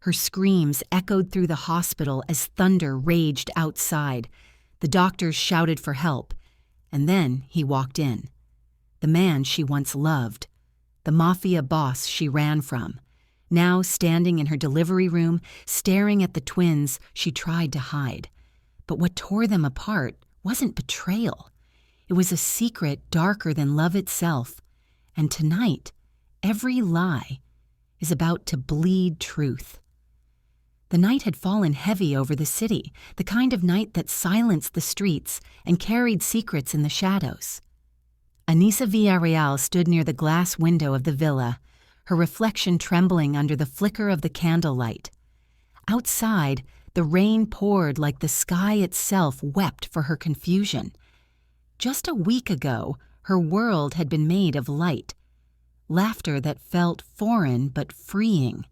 Her screams echoed through the hospital as thunder raged outside. The doctors shouted for help, and then he walked in. The man she once loved, the Mafia boss she ran from, now standing in her delivery room, staring at the twins she tried to hide. But what tore them apart wasn't betrayal. It was a secret darker than love itself. And tonight, every lie is about to bleed truth. The night had fallen heavy over the city, the kind of night that silenced the streets and carried secrets in the shadows. Anissa Villarreal stood near the glass window of the villa, her reflection trembling under the flicker of the candlelight. Outside, the rain poured like the sky itself wept for her confusion. Just a week ago, her world had been made of light, laughter that felt foreign but freeing,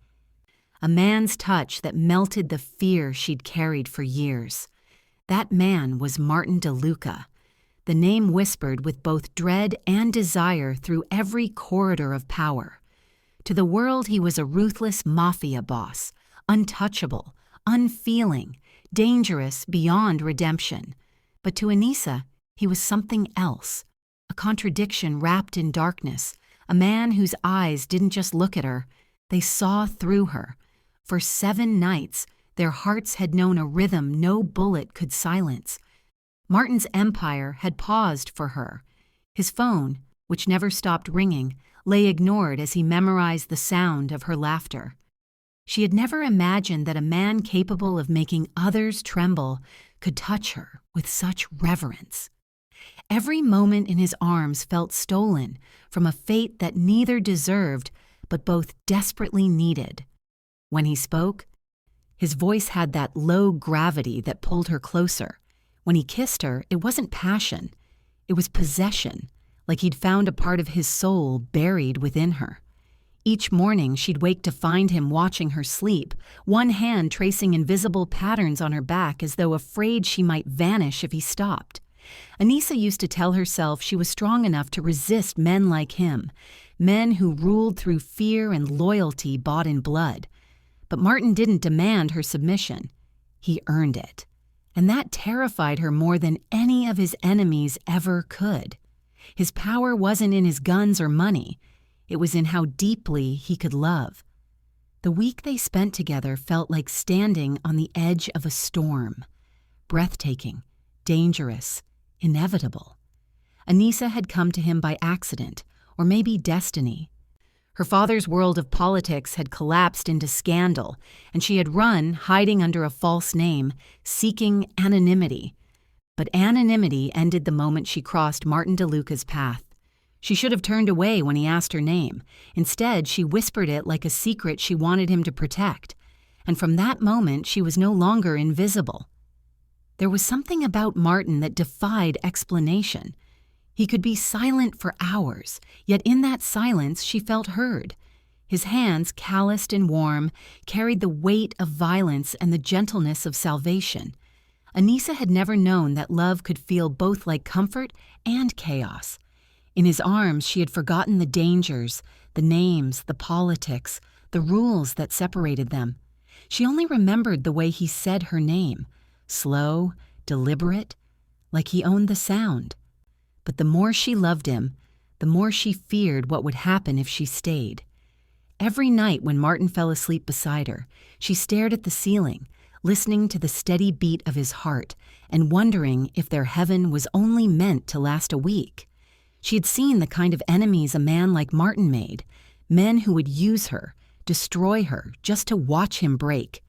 a man's touch that melted the fear she'd carried for years. That man was Martin DeLuca, the name whispered with both dread and desire through every corridor of power. To the world, he was a ruthless mafia boss, untouchable, unfeeling, dangerous beyond redemption. But to Anissa, he was something else, a contradiction wrapped in darkness, a man whose eyes didn't just look at her, they saw through her. For 7 nights, their hearts had known a rhythm no bullet could silence. Martin's empire had paused for her. His phone, which never stopped ringing, lay ignored as he memorized the sound of her laughter. She had never imagined that a man capable of making others tremble could touch her with such reverence. Every moment in his arms felt stolen from a fate that neither deserved but both desperately needed. When he spoke, his voice had that low gravity that pulled her closer. When he kissed her, it wasn't passion, it was possession, like he'd found a part of his soul buried within her. Each morning, she'd wake to find him watching her sleep, one hand tracing invisible patterns on her back as though afraid she might vanish if he stopped. Anissa used to tell herself she was strong enough to resist men like him, men who ruled through fear and loyalty bought in blood. But Martin didn't demand her submission. He earned it. And that terrified her more than any of his enemies ever could. His power wasn't in his guns or money. It was in how deeply he could love. The week they spent together felt like standing on the edge of a storm. Breathtaking, dangerous, inevitable. Anissa had come to him by accident, or maybe destiny. Her father's world of politics had collapsed into scandal, and she had run, hiding under a false name, seeking anonymity. But anonymity ended the moment she crossed Martin DeLuca's path. She should have turned away when he asked her name. Instead, she whispered it like a secret she wanted him to protect. And from that moment, she was no longer invisible. There was something about Martin that defied explanation. He could be silent for hours, yet in that silence she felt heard. His hands, calloused and warm, carried the weight of violence and the gentleness of salvation. Anissa had never known that love could feel both like comfort and chaos. In his arms, she had forgotten the dangers, the names, the politics, the rules that separated them. She only remembered the way he said her name, slow, deliberate, like he owned the sound. But the more she loved him, the more she feared what would happen if she stayed. Every night when Martin fell asleep beside her, she stared at the ceiling, listening to the steady beat of his heart and wondering if their heaven was only meant to last a week. She had seen the kind of enemies a man like Martin made, men who would use her, destroy her, just to watch him break.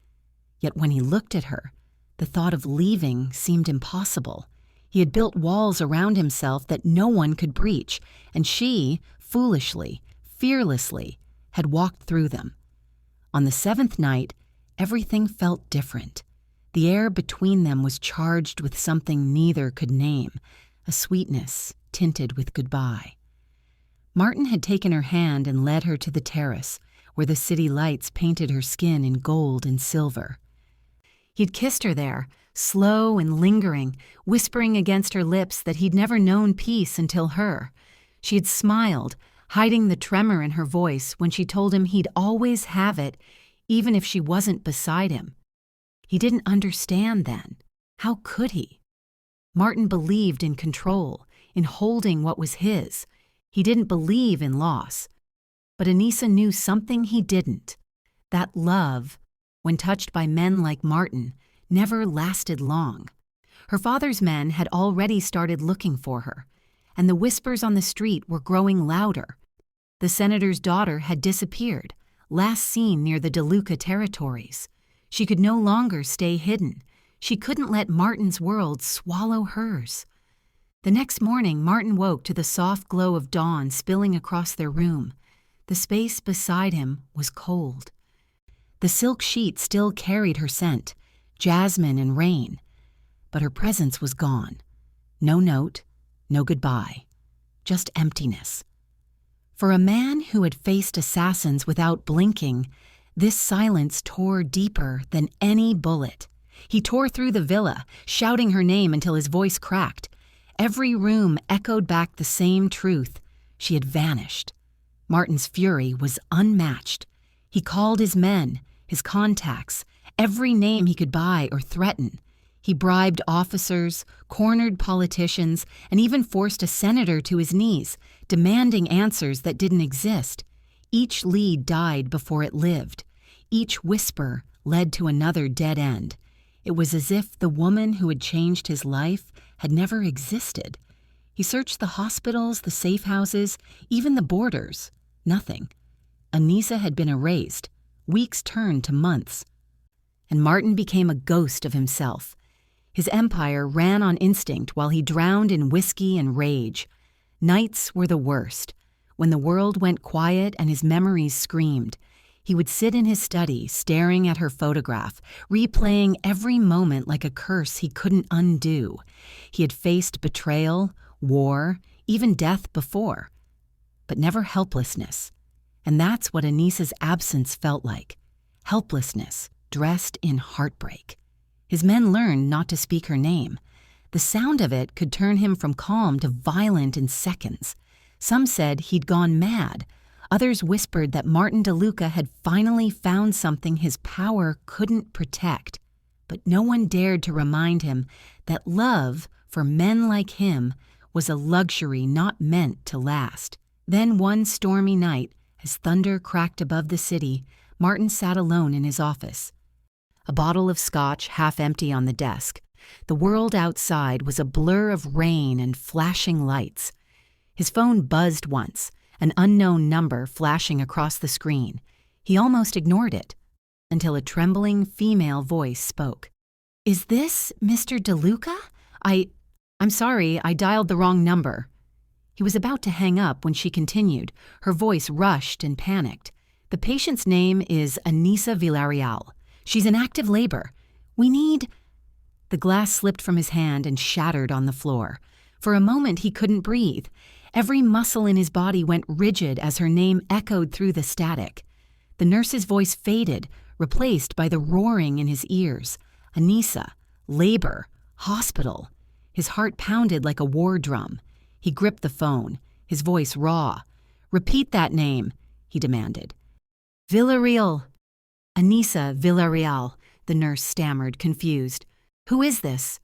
Yet when he looked at her, the thought of leaving seemed impossible. He had built walls around himself that no one could breach, and she, foolishly, fearlessly, had walked through them. On the 7th night, everything felt different. The air between them was charged with something neither could name, a sweetness tinted with goodbye. Martin had taken her hand and led her to the terrace, where the city lights painted her skin in gold and silver. He'd kissed her there, slow and lingering, whispering against her lips that he'd never known peace until her. She had smiled, hiding the tremor in her voice when she told him he'd always have it, even if she wasn't beside him. He didn't understand then. How could he? Martin believed in control, in holding what was his. He didn't believe in loss. But Anissa knew something he didn't. That love, when touched by men like Martin, never lasted long. Her father's men had already started looking for her, and the whispers on the street were growing louder. The senator's daughter had disappeared, last seen near the DeLuca territories. She could no longer stay hidden. She couldn't let Martin's world swallow hers. The next morning, Martin woke to the soft glow of dawn spilling across their room. The space beside him was cold. The silk sheet still carried her scent, jasmine and rain, but her presence was gone. No note, no goodbye, just emptiness. For a man who had faced assassins without blinking, this silence tore deeper than any bullet. He tore through the villa, shouting her name until his voice cracked. Every room echoed back the same truth. She had vanished. Martin's fury was unmatched. He called his men, his contacts, every name he could buy or threaten. He bribed officers, cornered politicians, and even forced a senator to his knees, demanding answers that didn't exist. Each lead died before it lived. Each whisper led to another dead end. It was as if the woman who had changed his life had never existed. He searched the hospitals, the safe houses, even the borders. Nothing. Anissa had been erased. Weeks turned to months. And Martin became a ghost of himself. His empire ran on instinct while he drowned in whiskey and rage. Nights were the worst. When the world went quiet and his memories screamed, he would sit in his study, staring at her photograph, replaying every moment like a curse he couldn't undo. He had faced betrayal, war, even death before, but never helplessness. And that's what Anissa's absence felt like. Helplessness, dressed in heartbreak. His men learned not to speak her name. The sound of it could turn him from calm to violent in seconds. Some said he'd gone mad. Others whispered that Martin DeLuca had finally found something his power couldn't protect. But no one dared to remind him that love, for men like him, was a luxury not meant to last. Then one stormy night, as thunder cracked above the city, Martin sat alone in his office. A bottle of scotch half empty on the desk. The world outside was a blur of rain and flashing lights. His phone buzzed once, an unknown number flashing across the screen. He almost ignored it, until a trembling female voice spoke. "Is this Mr. DeLuca? I'm sorry, I dialed the wrong number." He was about to hang up when she continued, her voice rushed and panicked. "The patient's name is Anissa Villarreal. She's in active labor. We need—" The glass slipped from his hand and shattered on the floor. For a moment he couldn't breathe. Every muscle in his body went rigid as her name echoed through the static. The nurse's voice faded, replaced by the roaring in his ears. Anissa, labor, hospital. His heart pounded like a war drum. He gripped the phone, his voice raw. "Repeat that name," he demanded. "Villarreal." "Anissa Villarreal," the nurse stammered, confused. "Who is this?"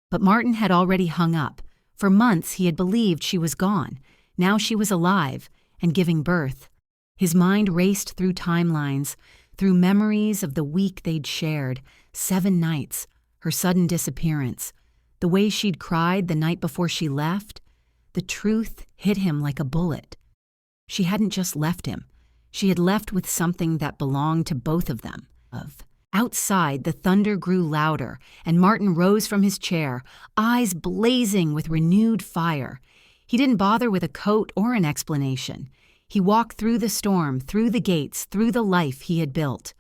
But Martin had already hung up. For months he had believed she was gone. Now she was alive and giving birth. His mind raced through timelines, through memories of the week they'd shared, 7 nights, her sudden disappearance, the way she'd cried the night before she left. The truth hit him like a bullet. She hadn't just left him. She had left with something that belonged to both of them. Outside, the thunder grew louder, and Martin rose from his chair, eyes blazing with renewed fire. He didn't bother with a coat or an explanation. He walked through the storm, through the gates, through the life he had built,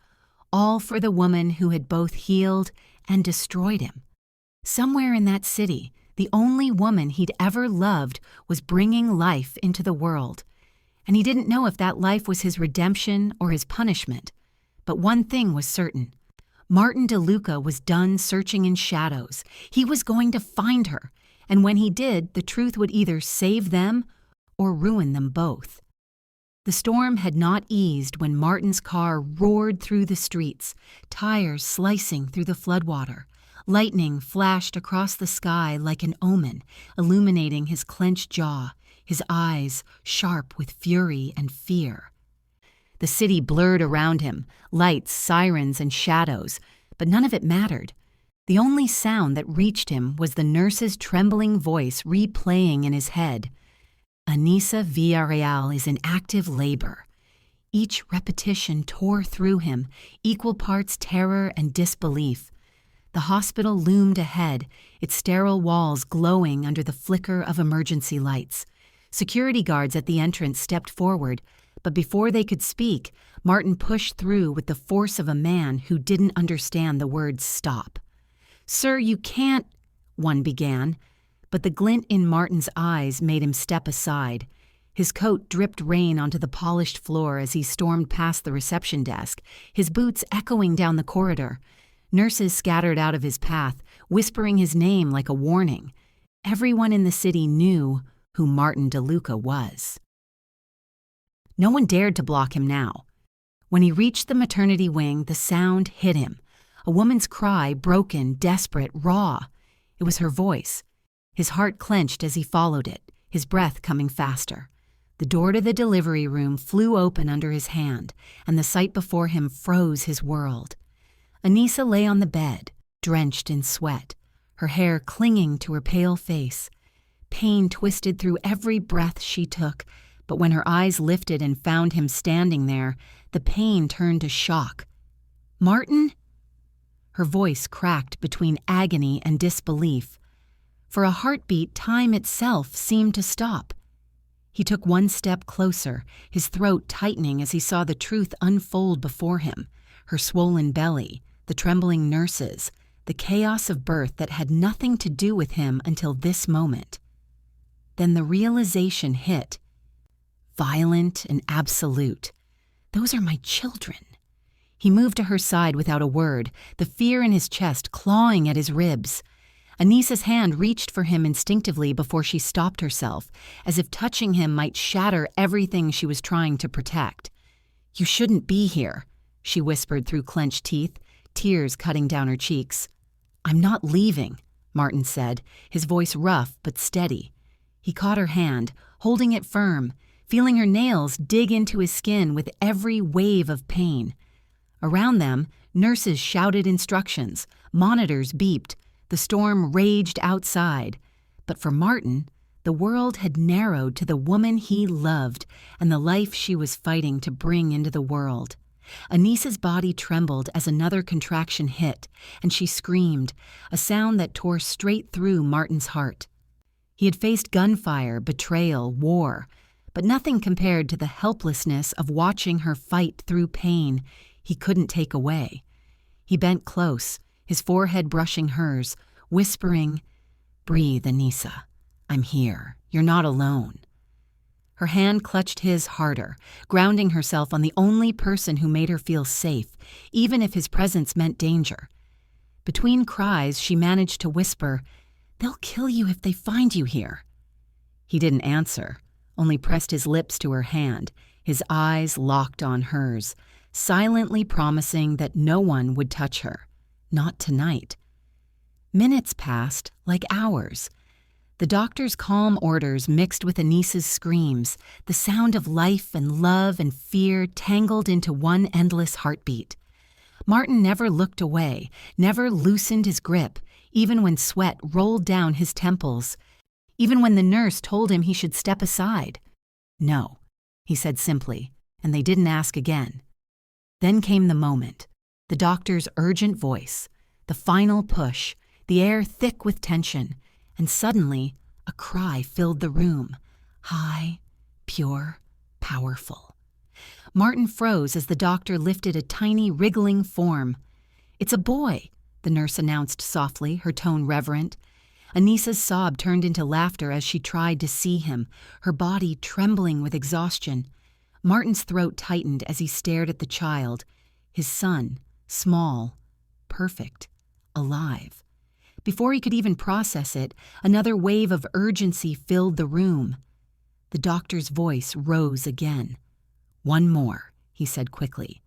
all for the woman who had both healed and destroyed him. Somewhere in that city, the only woman he'd ever loved was bringing life into the world. And he didn't know if that life was his redemption or his punishment. But one thing was certain. Martin DeLuca was done searching in shadows. He was going to find her, and when he did, the truth would either save them or ruin them both. The storm had not eased when Martin's car roared through the streets, tires slicing through the floodwater. Lightning flashed across the sky like an omen, illuminating his clenched jaw, his eyes sharp with fury and fear. The city blurred around him, lights, sirens, and shadows, but none of it mattered. The only sound that reached him was the nurse's trembling voice replaying in his head. Anissa Villarreal is in active labor. Each repetition tore through him, equal parts terror and disbelief. The hospital loomed ahead, its sterile walls glowing under the flicker of emergency lights. Security guards at the entrance stepped forward, but before they could speak, Martin pushed through with the force of a man who didn't understand the word stop. "Sir, you can't," one began, but the glint in Martin's eyes made him step aside. His coat dripped rain onto the polished floor as he stormed past the reception desk, his boots echoing down the corridor. Nurses scattered out of his path, whispering his name like a warning. Everyone in the city knew who Martin DeLuca was. No one dared to block him now. When he reached the maternity wing, the sound hit him. A woman's cry, broken, desperate, raw. It was her voice. His heart clenched as he followed it, his breath coming faster. The door to the delivery room flew open under his hand, and the sight before him froze his world. Anissa lay on the bed, drenched in sweat, her hair clinging to her pale face. Pain twisted through every breath she took, but when her eyes lifted and found him standing there, the pain turned to shock. "Martin?" Her voice cracked between agony and disbelief. For a heartbeat, time itself seemed to stop. He took one step closer, his throat tightening as he saw the truth unfold before him, her swollen belly, the trembling nurses, the chaos of birth that had nothing to do with him until this moment. Then the realization hit. Violent and absolute. "Those are my children." He moved to her side without a word, the fear in his chest clawing at his ribs. Anissa's hand reached for him instinctively before she stopped herself, as if touching him might shatter everything she was trying to protect. "You shouldn't be here," she whispered through clenched teeth, tears cutting down her cheeks. "I'm not leaving," Martin said, his voice rough but steady. He caught her hand, holding it firm, feeling her nails dig into his skin with every wave of pain. Around them, nurses shouted instructions, monitors beeped, the storm raged outside. But for Martin, the world had narrowed to the woman he loved and the life she was fighting to bring into the world. Anissa's body trembled as another contraction hit, and she screamed, a sound that tore straight through Martin's heart. He had faced gunfire, betrayal, war, but nothing compared to the helplessness of watching her fight through pain he couldn't take away. He bent close, his forehead brushing hers, whispering, "Breathe, Anissa. I'm here. You're not alone." Her hand clutched his harder, grounding herself on the only person who made her feel safe, even if his presence meant danger. Between cries, she managed to whisper, "They'll kill you if they find you here." He didn't answer, only pressed his lips to her hand, his eyes locked on hers, silently promising that no one would touch her. Not tonight. Minutes passed, like hours. The doctor's calm orders mixed with Anissa's screams, the sound of life and love and fear tangled into one endless heartbeat. Martin never looked away, never loosened his grip, even when sweat rolled down his temples, even when the nurse told him he should step aside. "No," he said simply, and they didn't ask again. Then came the moment, the doctor's urgent voice, the final push, the air thick with tension, and suddenly a cry filled the room, high, pure, powerful. Martin froze as the doctor lifted a tiny, wriggling form. "It's a boy," the nurse announced softly, her tone reverent. Anissa's sob turned into laughter as she tried to see him, her body trembling with exhaustion. Martin's throat tightened as he stared at the child, his son, small, perfect, alive. Before he could even process it, another wave of urgency filled the room. The doctor's voice rose again. "One more," he said quickly.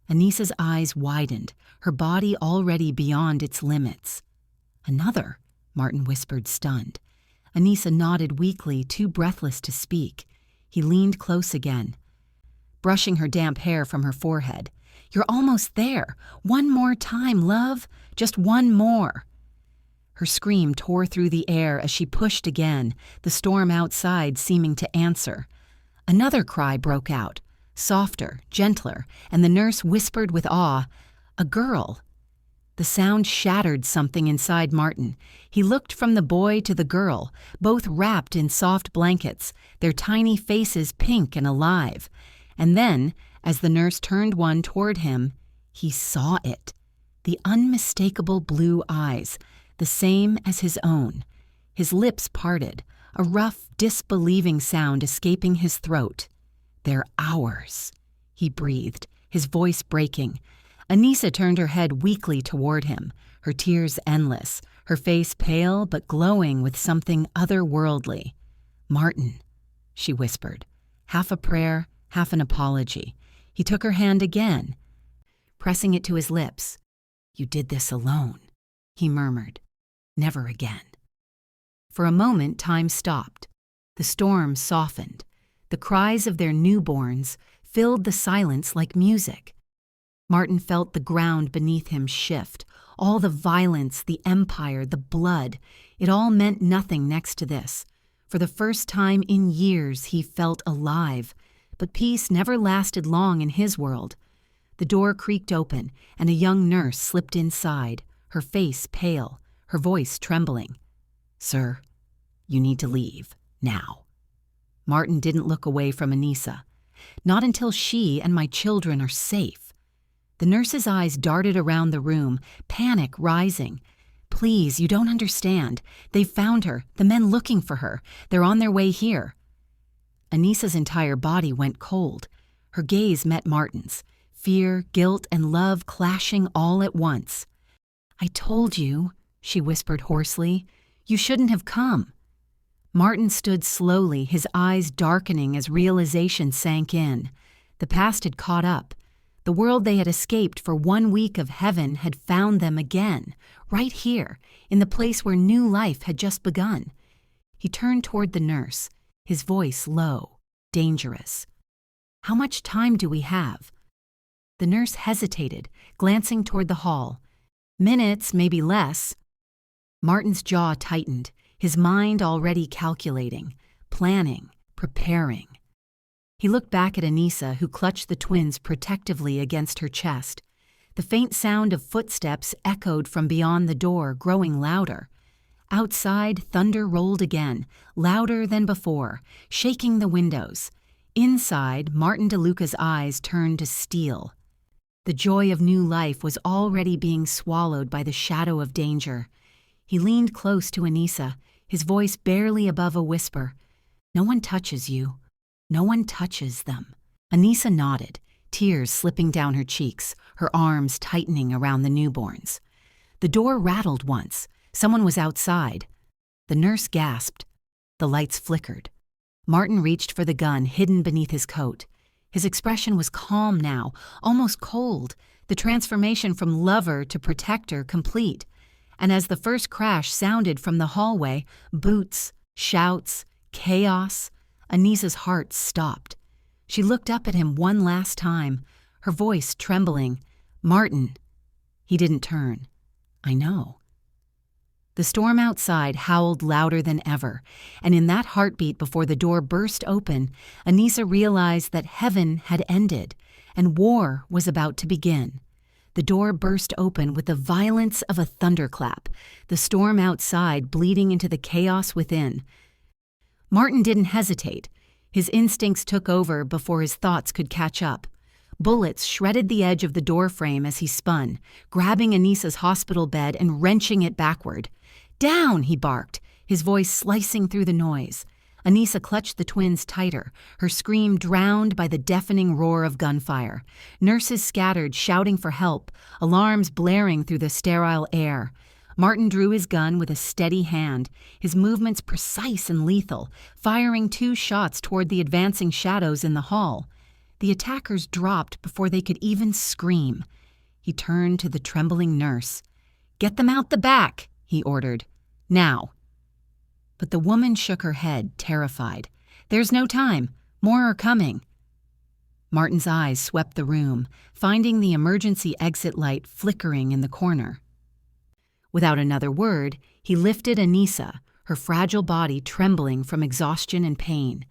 Anissa's eyes widened, her body already beyond its limits. "Another?" Martin whispered, stunned. Anissa nodded weakly, too breathless to speak. He leaned close again, brushing her damp hair from her forehead. "You're almost there. One more time, love. Just one more." Her scream tore through the air as she pushed again, the storm outside seeming to answer. Another cry broke out, softer, gentler, and the nurse whispered with awe, "A girl." The sound shattered something inside Martin. He looked from the boy to the girl, both wrapped in soft blankets, their tiny faces pink and alive. And then, as the nurse turned one toward him, he saw it. The unmistakable blue eyes, the same as his own. His lips parted, a rough, disbelieving sound escaping his throat. "They're ours," he breathed, his voice breaking. Anissa turned her head weakly toward him, her tears endless, her face pale but glowing with something otherworldly. "Martin," she whispered, half a prayer, half an apology. He took her hand again, pressing it to his lips. "You did this alone," he murmured. "Never again." For a moment, time stopped. The storm softened. The cries of their newborns filled the silence like music. Martin felt the ground beneath him shift. All the violence, the empire, the blood, it all meant nothing next to this. For the first time in years, he felt alive. But peace never lasted long in his world. The door creaked open, and a young nurse slipped inside, her face pale, her voice trembling. "Sir, you need to leave, now." Martin didn't look away from Anissa. "Not until she and my children are safe." The nurse's eyes darted around the room, panic rising. "Please, you don't understand. They've found her, the men looking for her. They're on their way here." Anissa's entire body went cold. Her gaze met Martin's, fear, guilt, and love clashing all at once. "I told you," she whispered hoarsely. "You shouldn't have come." Martin stood slowly, his eyes darkening as realization sank in. The past had caught up. The world they had escaped for 1 week of heaven had found them again, right here, in the place where new life had just begun. He turned toward the nurse, his voice low, dangerous. "How much time do we have?" The nurse hesitated, glancing toward the hall. "Minutes, maybe less." Martin's jaw tightened, his mind already calculating, planning, preparing. He looked back at Anissa, who clutched the twins protectively against her chest. The faint sound of footsteps echoed from beyond the door, growing louder. Outside, thunder rolled again, louder than before, shaking the windows. Inside, Martin DeLuca's eyes turned to steel. The joy of new life was already being swallowed by the shadow of danger. He leaned close to Anissa, his voice barely above a whisper. "No one touches you. No one touches them." Anissa nodded, tears slipping down her cheeks, her arms tightening around the newborns. The door rattled once. Someone was outside. The nurse gasped. The lights flickered. Martin reached for the gun hidden beneath his coat. His expression was calm now, almost cold, the transformation from lover to protector complete. And as the first crash sounded from the hallway, boots, shouts, chaos, Anissa's heart stopped. She looked up at him one last time, her voice trembling. "Martin." He didn't turn. "I know." The storm outside howled louder than ever, and in that heartbeat before the door burst open, Anissa realized that heaven had ended, and war was about to begin. The door burst open with the violence of a thunderclap, the storm outside bleeding into the chaos within. Martin didn't hesitate. His instincts took over before his thoughts could catch up. Bullets shredded the edge of the doorframe as he spun, grabbing Anissa's hospital bed and wrenching it backward. "Down!" he barked, his voice slicing through the noise. Anissa clutched the twins tighter, her scream drowned by the deafening roar of gunfire. Nurses scattered, shouting for help, alarms blaring through the sterile air. Martin drew his gun with a steady hand, his movements precise and lethal, firing 2 shots toward the advancing shadows in the hall. The attackers dropped before they could even scream. He turned to the trembling nurse. "Get them out the back," he ordered. "Now." But the woman shook her head, terrified. "There's no time. More are coming." Martin's eyes swept the room, finding the emergency exit light flickering in the corner. Without another word, he lifted Anissa, her fragile body trembling from exhaustion and pain,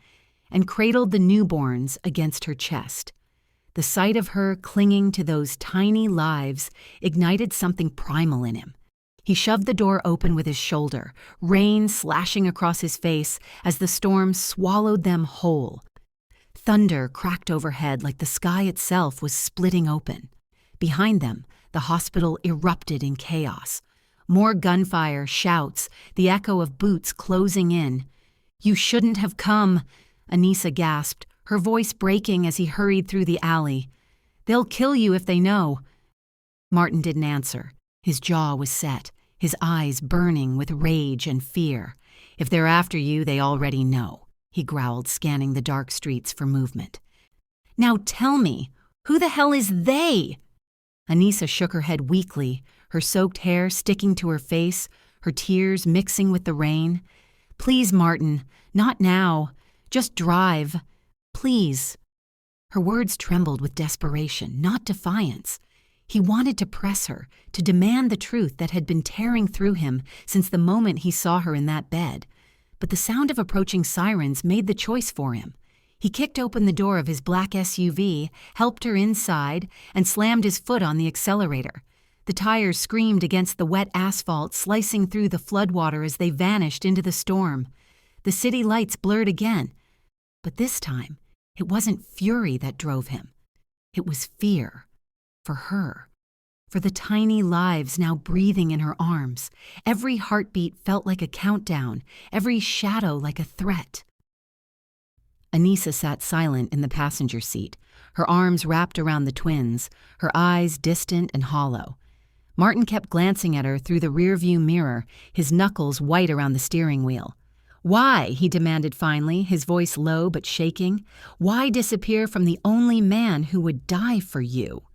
and cradled the newborns against her chest. The sight of her clinging to those tiny lives ignited something primal in him. He shoved the door open with his shoulder, rain slashing across his face as the storm swallowed them whole. Thunder cracked overhead like the sky itself was splitting open. Behind them, the hospital erupted in chaos. More gunfire, shouts, the echo of boots closing in. "You shouldn't have come," Anissa gasped, her voice breaking as he hurried through the alley. "They'll kill you if they know." Martin didn't answer. His jaw was set, his eyes burning with rage and fear. "If they're after you, they already know," he growled, scanning the dark streets for movement. "Now tell me, who the hell is they?" Anissa shook her head weakly, her soaked hair sticking to her face, her tears mixing with the rain. "Please, Martin, not now. Just drive. Please." Her words trembled with desperation, not defiance. He wanted to press her, to demand the truth that had been tearing through him since the moment he saw her in that bed. But the sound of approaching sirens made the choice for him. He kicked open the door of his black SUV, helped her inside, and slammed his foot on the accelerator. The tires screamed against the wet asphalt, slicing through the floodwater as they vanished into the storm. The city lights blurred again. But this time, it wasn't fury that drove him. It was fear. For her. For the tiny lives now breathing in her arms. Every heartbeat felt like a countdown, every shadow like a threat. Anissa sat silent in the passenger seat, her arms wrapped around the twins, her eyes distant and hollow. Martin kept glancing at her through the rearview mirror, his knuckles white around the steering wheel. "Why?" he demanded finally, his voice low but shaking. "Why disappear from the only man who would die for you?"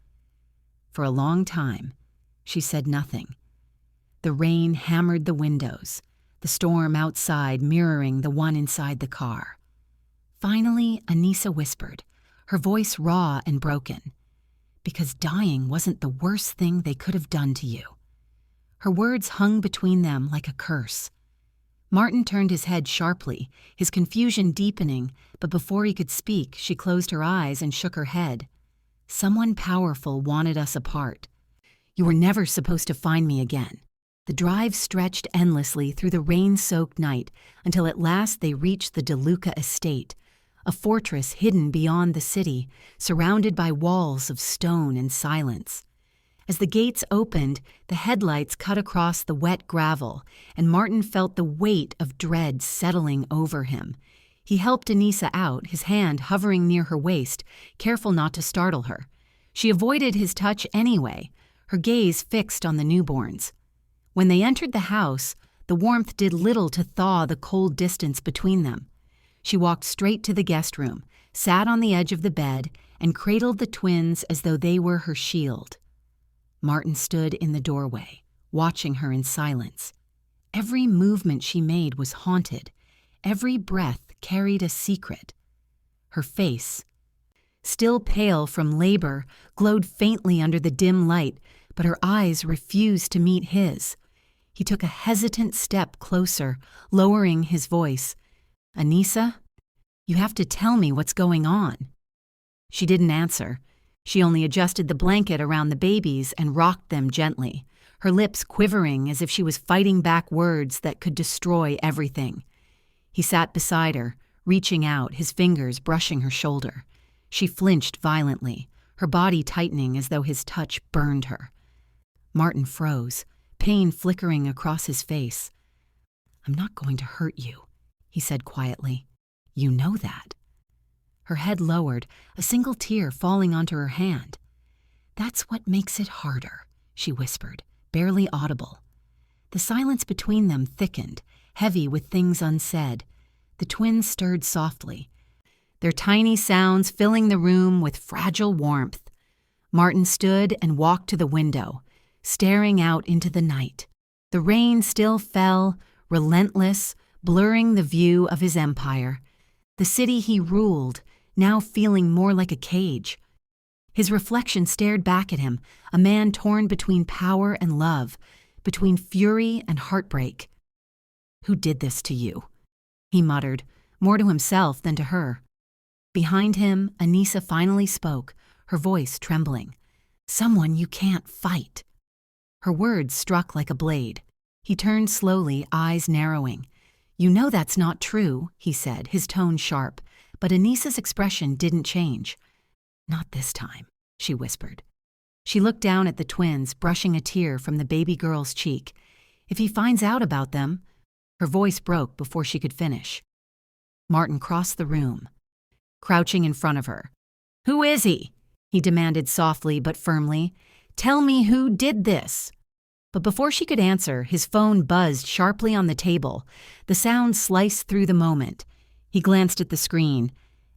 For a long time, she said nothing. The rain hammered the windows, the storm outside mirroring the one inside the car. Finally, Anissa whispered, her voice raw and broken. "Because dying wasn't the worst thing they could have done to you." Her words hung between them like a curse. Martin turned his head sharply, his confusion deepening, but before he could speak, she closed her eyes and shook her head. "Someone powerful wanted us apart. You were never supposed to find me again." The drive stretched endlessly through the rain-soaked night until at last they reached the DeLuca estate, a fortress hidden beyond the city, surrounded by walls of stone and silence. As the gates opened, the headlights cut across the wet gravel, and Martin felt the weight of dread settling over him. He helped Anissa out, his hand hovering near her waist, careful not to startle her. She avoided his touch anyway, her gaze fixed on the newborns. When they entered the house, the warmth did little to thaw the cold distance between them. She walked straight to the guest room, sat on the edge of the bed, and cradled the twins as though they were her shield. Martin stood in the doorway, watching her in silence. Every movement she made was haunted. Every breath carried a secret. Her face, still pale from labor, glowed faintly under the dim light, but her eyes refused to meet his. He took a hesitant step closer, lowering his voice. "Anissa, you have to tell me what's going on." She didn't answer. She only adjusted the blanket around the babies and rocked them gently, her lips quivering as if she was fighting back words that could destroy everything. He sat beside her, reaching out, his fingers brushing her shoulder. She flinched violently, her body tightening as though his touch burned her. Martin froze, pain flickering across his face. "I'm not going to hurt you," he said quietly. "You know that." Her head lowered, a single tear falling onto her hand. "That's what makes it harder," she whispered, barely audible. The silence between them thickened, heavy with things unsaid. The twins stirred softly. their tiny sounds filling the room with fragile warmth. Martin stood and walked to the window, staring out into the night. The rain still fell, relentless, blurring the view of his empire. The city he ruled, now feeling more like a cage. His reflection stared back at him, a man torn between power and love, between fury and heartbreak. "Who did this to you?" he muttered, more to himself than to her. Behind him, Anissa finally spoke, her voice trembling. "Someone you can't fight." Her words struck like a blade. He turned slowly, eyes narrowing. "You know that's not true," he said, his tone sharp, but Anissa's expression didn't change. "Not this time," she whispered. She looked down at the twins, brushing a tear from the baby girl's cheek. "If he finds out about them—" Her voice broke before she could finish. Martin crossed the room, crouching in front of her. "Who is he?" he demanded softly but firmly. "Tell me who did this." But before she could answer, his phone buzzed sharply on the table. The sound sliced through the moment. He glanced at the screen,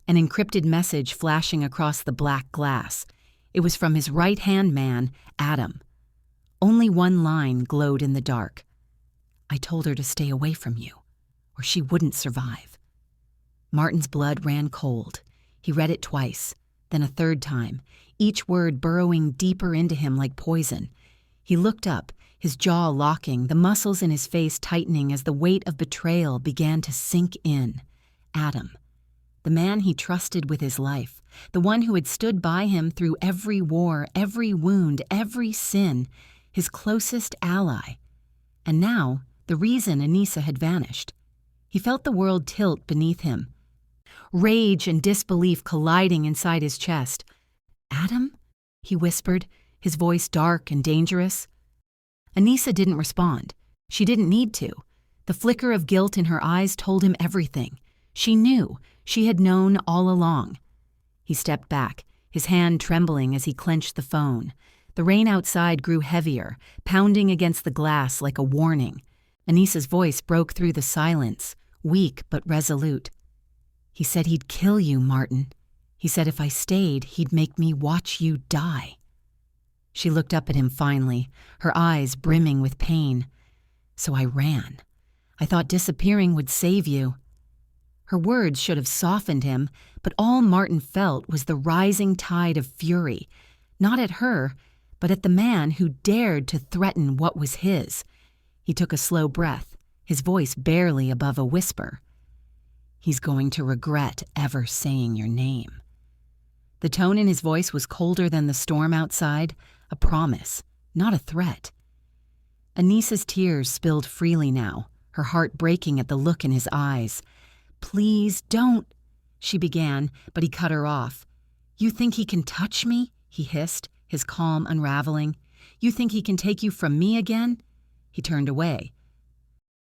an encrypted message flashing across the black glass. It was from his right-hand man, Adam. Only one line glowed in the dark. "I told her to stay away from you, or she wouldn't survive." Martin's blood ran cold. He read it twice, then a third time, each word burrowing deeper into him like poison. He looked up, his jaw locking, the muscles in his face tightening as the weight of betrayal began to sink in. Adam. The man he trusted with his life, the one who had stood by him through every war, every wound, every sin, his closest ally. And now, the reason Anissa had vanished. He felt the world tilt beneath him, rage and disbelief colliding inside his chest. "Adam?" he whispered, his voice dark and dangerous. Anissa didn't respond. She didn't need to. The flicker of guilt in her eyes told him everything. She knew. She had known all along. He stepped back, his hand trembling as he clenched the phone. The rain outside grew heavier, pounding against the glass like a warning. Anissa's voice broke through the silence, weak but resolute. "He said he'd kill you, Martin. He said if I stayed, he'd make me watch you die." She looked up at him finally, her eyes brimming with pain. "So I ran. I thought disappearing would save you." Her words should have softened him, but all Martin felt was the rising tide of fury, not at her, but at the man who dared to threaten what was his. He took a slow breath, his voice barely above a whisper. "He's going to regret ever saying your name." The tone in his voice was colder than the storm outside, a promise, not a threat. Anissa's tears spilled freely now, her heart breaking at the look in his eyes. "Please don't," she began, but he cut her off. "You think he can touch me?" he hissed, his calm unraveling. "You think he can take you from me again?" He turned away,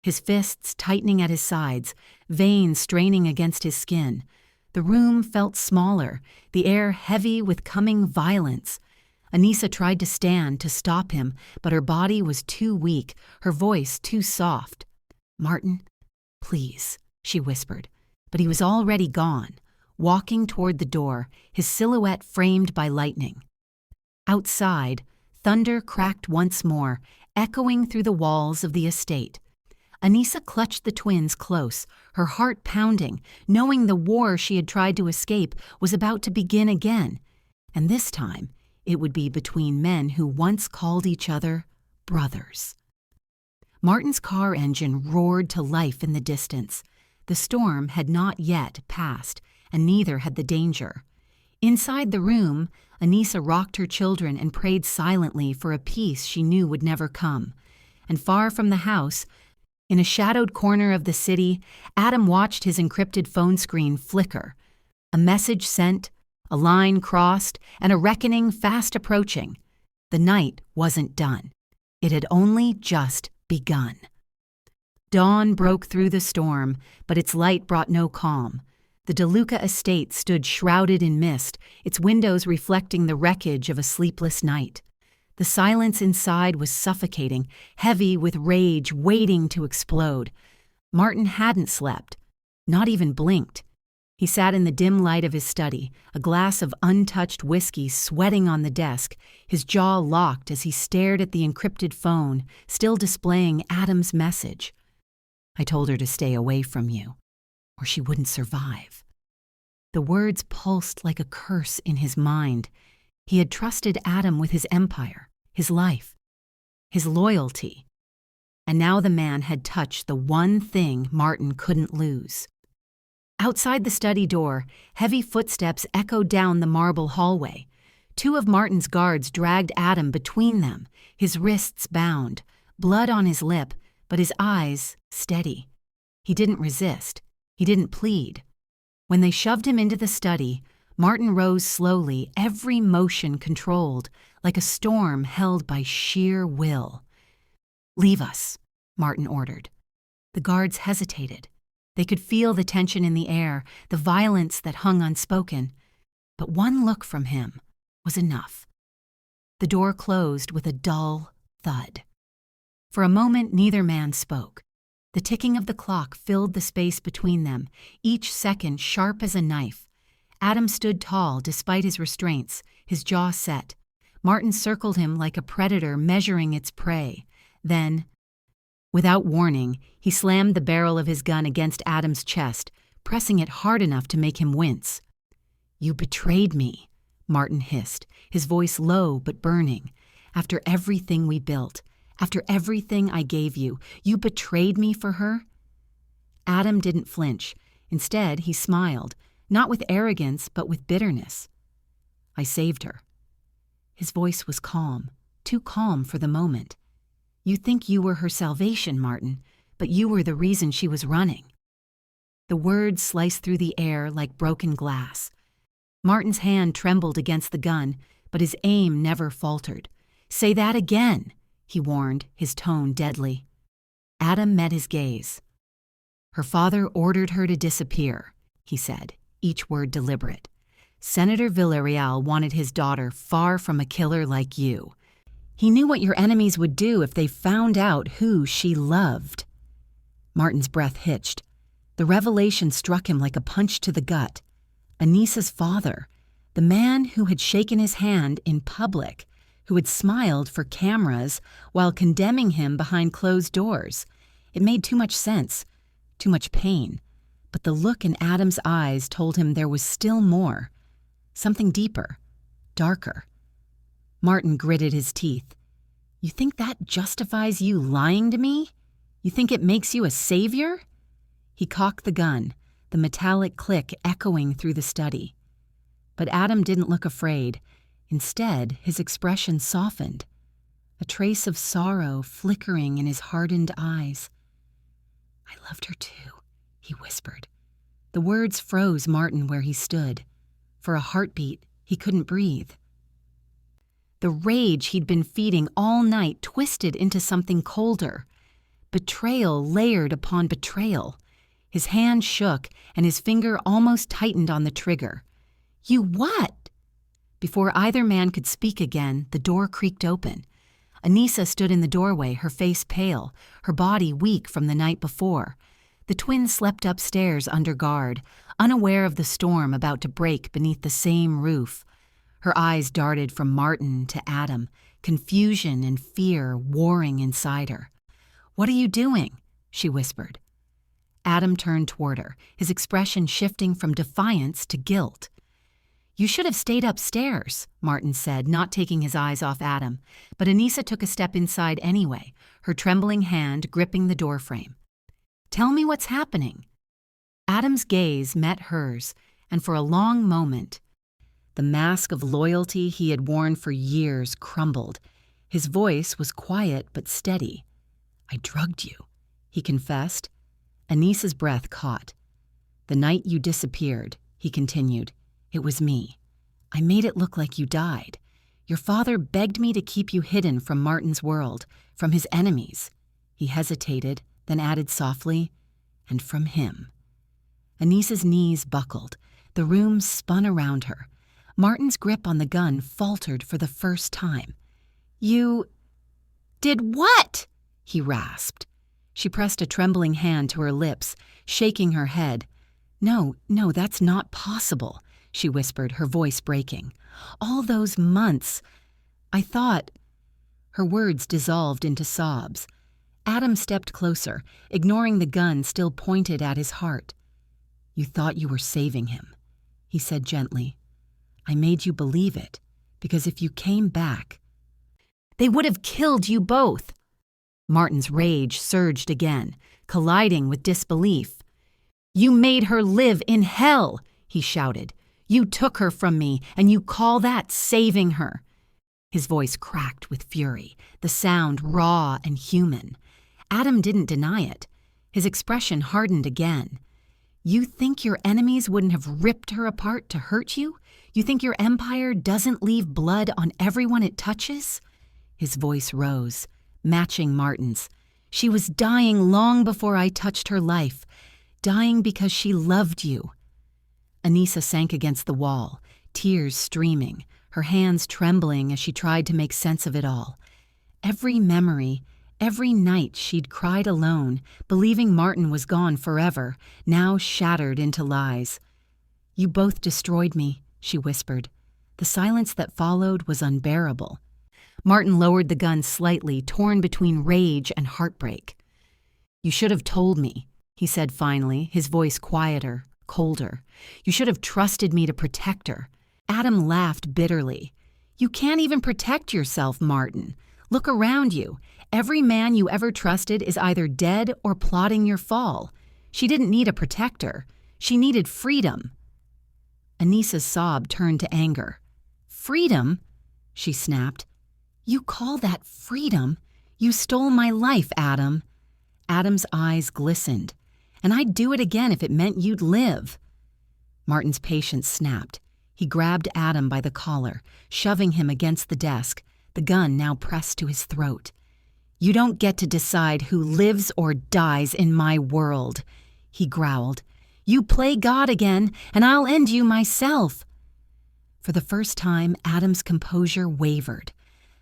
his fists tightening at his sides, veins straining against his skin. The room felt smaller, the air heavy with coming violence. Anissa tried to stand to stop him, but her body was too weak, her voice too soft. "Martin, please," she whispered, but he was already gone, walking toward the door, his silhouette framed by lightning. Outside, thunder cracked once more, echoing through the walls of the estate. Anissa clutched the twins close, her heart pounding, knowing the war she had tried to escape was about to begin again, and this time it would be between men who once called each other brothers. Martin's car engine roared to life in the distance. The storm had not yet passed, and neither had the danger. Inside the room, Anissa rocked her children and prayed silently for a peace she knew would never come. And far from the house, in a shadowed corner of the city, Adam watched his encrypted phone screen flicker. A message sent, a line crossed, and a reckoning fast approaching. The night wasn't done. It had only just begun. Dawn broke through the storm, but its light brought no calm. The DeLuca estate stood shrouded in mist, its windows reflecting the wreckage of a sleepless night. The silence inside was suffocating, heavy with rage waiting to explode. Martin hadn't slept, not even blinked. He sat in the dim light of his study, a glass of untouched whiskey sweating on the desk, his jaw locked as he stared at the encrypted phone, still displaying Adam's message. "I told her to stay away from you, or she wouldn't survive." The words pulsed like a curse in his mind. He had trusted Adam with his empire, his life, his loyalty. And now the man had touched the one thing Martin couldn't lose. Outside the study door, heavy footsteps echoed down the marble hallway. Two of Martin's guards dragged Adam between them, his wrists bound, blood on his lip, but his eyes steady. He didn't resist. He didn't plead. When they shoved him into the study, Martin rose slowly, every motion controlled, like a storm held by sheer will. "Leave us," Martin ordered. The guards hesitated. They could feel the tension in the air, the violence that hung unspoken. But one look from him was enough. The door closed with a dull thud. For a moment, neither man spoke. The ticking of the clock filled the space between them, each second sharp as a knife. Adam stood tall despite his restraints, his jaw set. Martin circled him like a predator measuring its prey. Then, without warning, he slammed the barrel of his gun against Adam's chest, pressing it hard enough to make him wince. "You betrayed me," Martin hissed, his voice low but burning. "After everything we built, after everything I gave you, you betrayed me for her?" Adam didn't flinch. Instead, he smiled, not with arrogance but with bitterness. "I saved her." His voice was calm, too calm for the moment. "You think you were her salvation, Martin, but you were the reason she was running." The words sliced through the air like broken glass. Martin's hand trembled against the gun, but his aim never faltered. "Say that again," he warned, his tone deadly. Adam met his gaze. "Her father ordered her to disappear," he said, each word deliberate. "Senator Villarreal wanted his daughter far from a killer like you. He knew what your enemies would do if they found out who she loved." Martin's breath hitched. The revelation struck him like a punch to the gut. Anissa's father, the man who had shaken his hand in public, who had smiled for cameras while condemning him behind closed doors. It made too much sense, too much pain. But the look in Adam's eyes told him there was still more, something deeper, darker. Martin gritted his teeth. "You think that justifies you lying to me? You think it makes you a savior?" He cocked the gun, the metallic click echoing through the study. But Adam didn't look afraid. Instead, his expression softened, a trace of sorrow flickering in his hardened eyes. "I loved her too," he whispered. The words froze Martin where he stood. For a heartbeat, he couldn't breathe. The rage he'd been feeding all night twisted into something colder. Betrayal layered upon betrayal. His hand shook, and his finger almost tightened on the trigger. "You what?" Before either man could speak again, the door creaked open. Anissa stood in the doorway, her face pale, her body weak from the night before. The twins slept upstairs under guard, unaware of the storm about to break beneath the same roof. Her eyes darted from Martin to Adam, confusion and fear warring inside her. "What are you doing?" she whispered. Adam turned toward her, his expression shifting from defiance to guilt. "You should have stayed upstairs," Martin said, not taking his eyes off Adam. But Anissa took a step inside anyway, her trembling hand gripping the doorframe. "Tell me what's happening." Adam's gaze met hers, and for a long moment, the mask of loyalty he had worn for years crumbled. His voice was quiet but steady. "I drugged you," he confessed. Anissa's breath caught. "The night you disappeared," he continued, "it was me. I made it look like you died. Your father begged me to keep you hidden from Martin's world, from his enemies." He hesitated, then added softly, "and from him." Anissa's knees buckled. The room spun around her. Martin's grip on the gun faltered for the first time. "You did what?" he rasped. She pressed a trembling hand to her lips, shaking her head. No, no, that's not possible, she whispered, her voice breaking. All those months. I thought. Her words dissolved into sobs. Adam stepped closer, ignoring the gun still pointed at his heart. You thought you were saving him, he said gently. I made you believe it, because if you came back, they would have killed you both. Martin's rage surged again, colliding with disbelief. You made her live in hell, he shouted. You took her from me, and you call that saving her. His voice cracked with fury, the sound raw and human. Adam didn't deny it. His expression hardened again. You think your enemies wouldn't have ripped her apart to hurt you? You think your empire doesn't leave blood on everyone it touches? His voice rose, matching Martin's. She was dying long before I touched her life, dying because she loved you. Anissa sank against the wall, tears streaming, her hands trembling as she tried to make sense of it all. Every memory, every night she'd cried alone, believing Martin was gone forever, now shattered into lies. You both destroyed me, she whispered. The silence that followed was unbearable. Martin lowered the gun slightly, torn between rage and heartbreak. You should have told me, he said finally, his voice quieter, colder. You should have trusted me to protect her. Adam laughed bitterly. You can't even protect yourself, Martin. Look around you. Every man you ever trusted is either dead or plotting your fall. She didn't need a protector. She needed freedom. Anissa's sob turned to anger. Freedom? She snapped. You call that freedom? You stole my life, Adam. Adam's eyes glistened. And I'd do it again if it meant you'd live. Martin's patience snapped. He grabbed Adam by the collar, shoving him against the desk, the gun now pressed to his throat. You don't get to decide who lives or dies in my world, he growled. You play God again, and I'll end you myself. For the first time, Adam's composure wavered.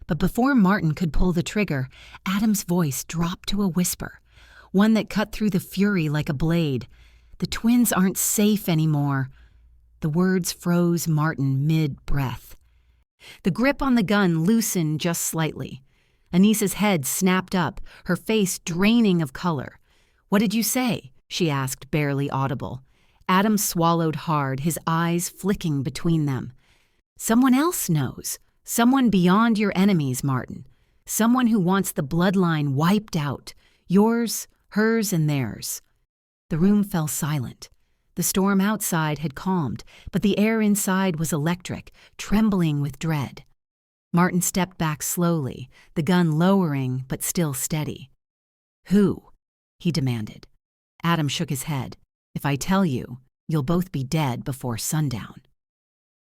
But before Martin could pull the trigger, Adam's voice dropped to a whisper, one that cut through the fury like a blade. The twins aren't safe anymore. The words froze Martin mid-breath. The grip on the gun loosened just slightly. Anissa's head snapped up, her face draining of color. What did you say? She asked, barely audible. Adam swallowed hard, his eyes flicking between them. Someone else knows. Someone beyond your enemies, Martin. Someone who wants the bloodline wiped out. Yours, hers, and theirs. The room fell silent. The storm outside had calmed, but the air inside was electric, trembling with dread. Martin stepped back slowly, the gun lowering but still steady. Who? He demanded. Adam shook his head. If I tell you, you'll both be dead before sundown.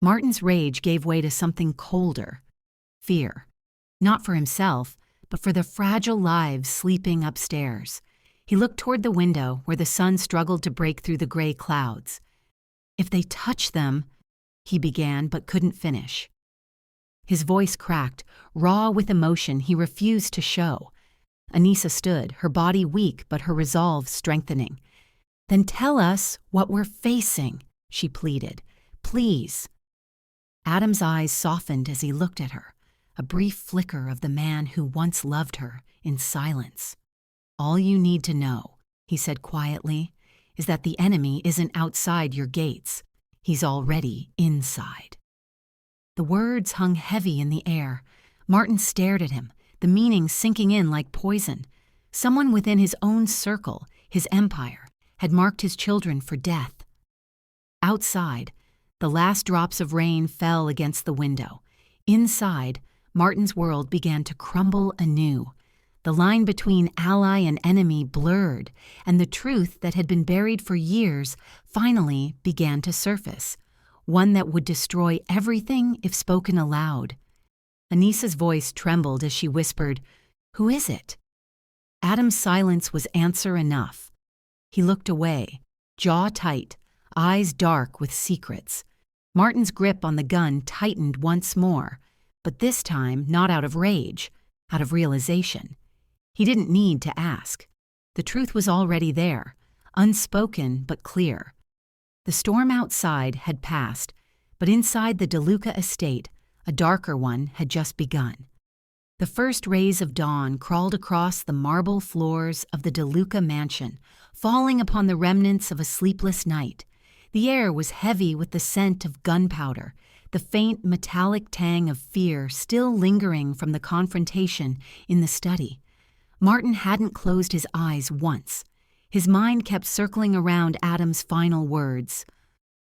Martin's rage gave way to something colder. Fear. Not for himself, but for the fragile lives sleeping upstairs. He looked toward the window where the sun struggled to break through the gray clouds. If they touch them, he began but couldn't finish. His voice cracked, raw with emotion he refused to show. Anissa stood, her body weak but her resolve strengthening. Then tell us what we're facing, she pleaded. Please. Adam's eyes softened as he looked at her, a brief flicker of the man who once loved her in silence. All you need to know, he said quietly, is that the enemy isn't outside your gates. He's already inside. The words hung heavy in the air. Martin stared at him, the meaning sinking in like poison. Someone within his own circle, his empire, had marked his children for death. Outside, the last drops of rain fell against the window. Inside, Martin's world began to crumble anew. The line between ally and enemy blurred, and the truth that had been buried for years finally began to surface, one that would destroy everything if spoken aloud. Anissa's voice trembled as she whispered, "Who is it?" Adam's silence was answer enough. He looked away, jaw tight, eyes dark with secrets. Martin's grip on the gun tightened once more, but this time not out of rage, out of realization. He didn't need to ask. The truth was already there, unspoken but clear. The storm outside had passed, but inside the DeLuca estate, a darker one had just begun. The first rays of dawn crawled across the marble floors of the DeLuca mansion, falling upon the remnants of a sleepless night. The air was heavy with the scent of gunpowder, the faint metallic tang of fear still lingering from the confrontation in the study. Martin hadn't closed his eyes once. His mind kept circling around Adam's final words.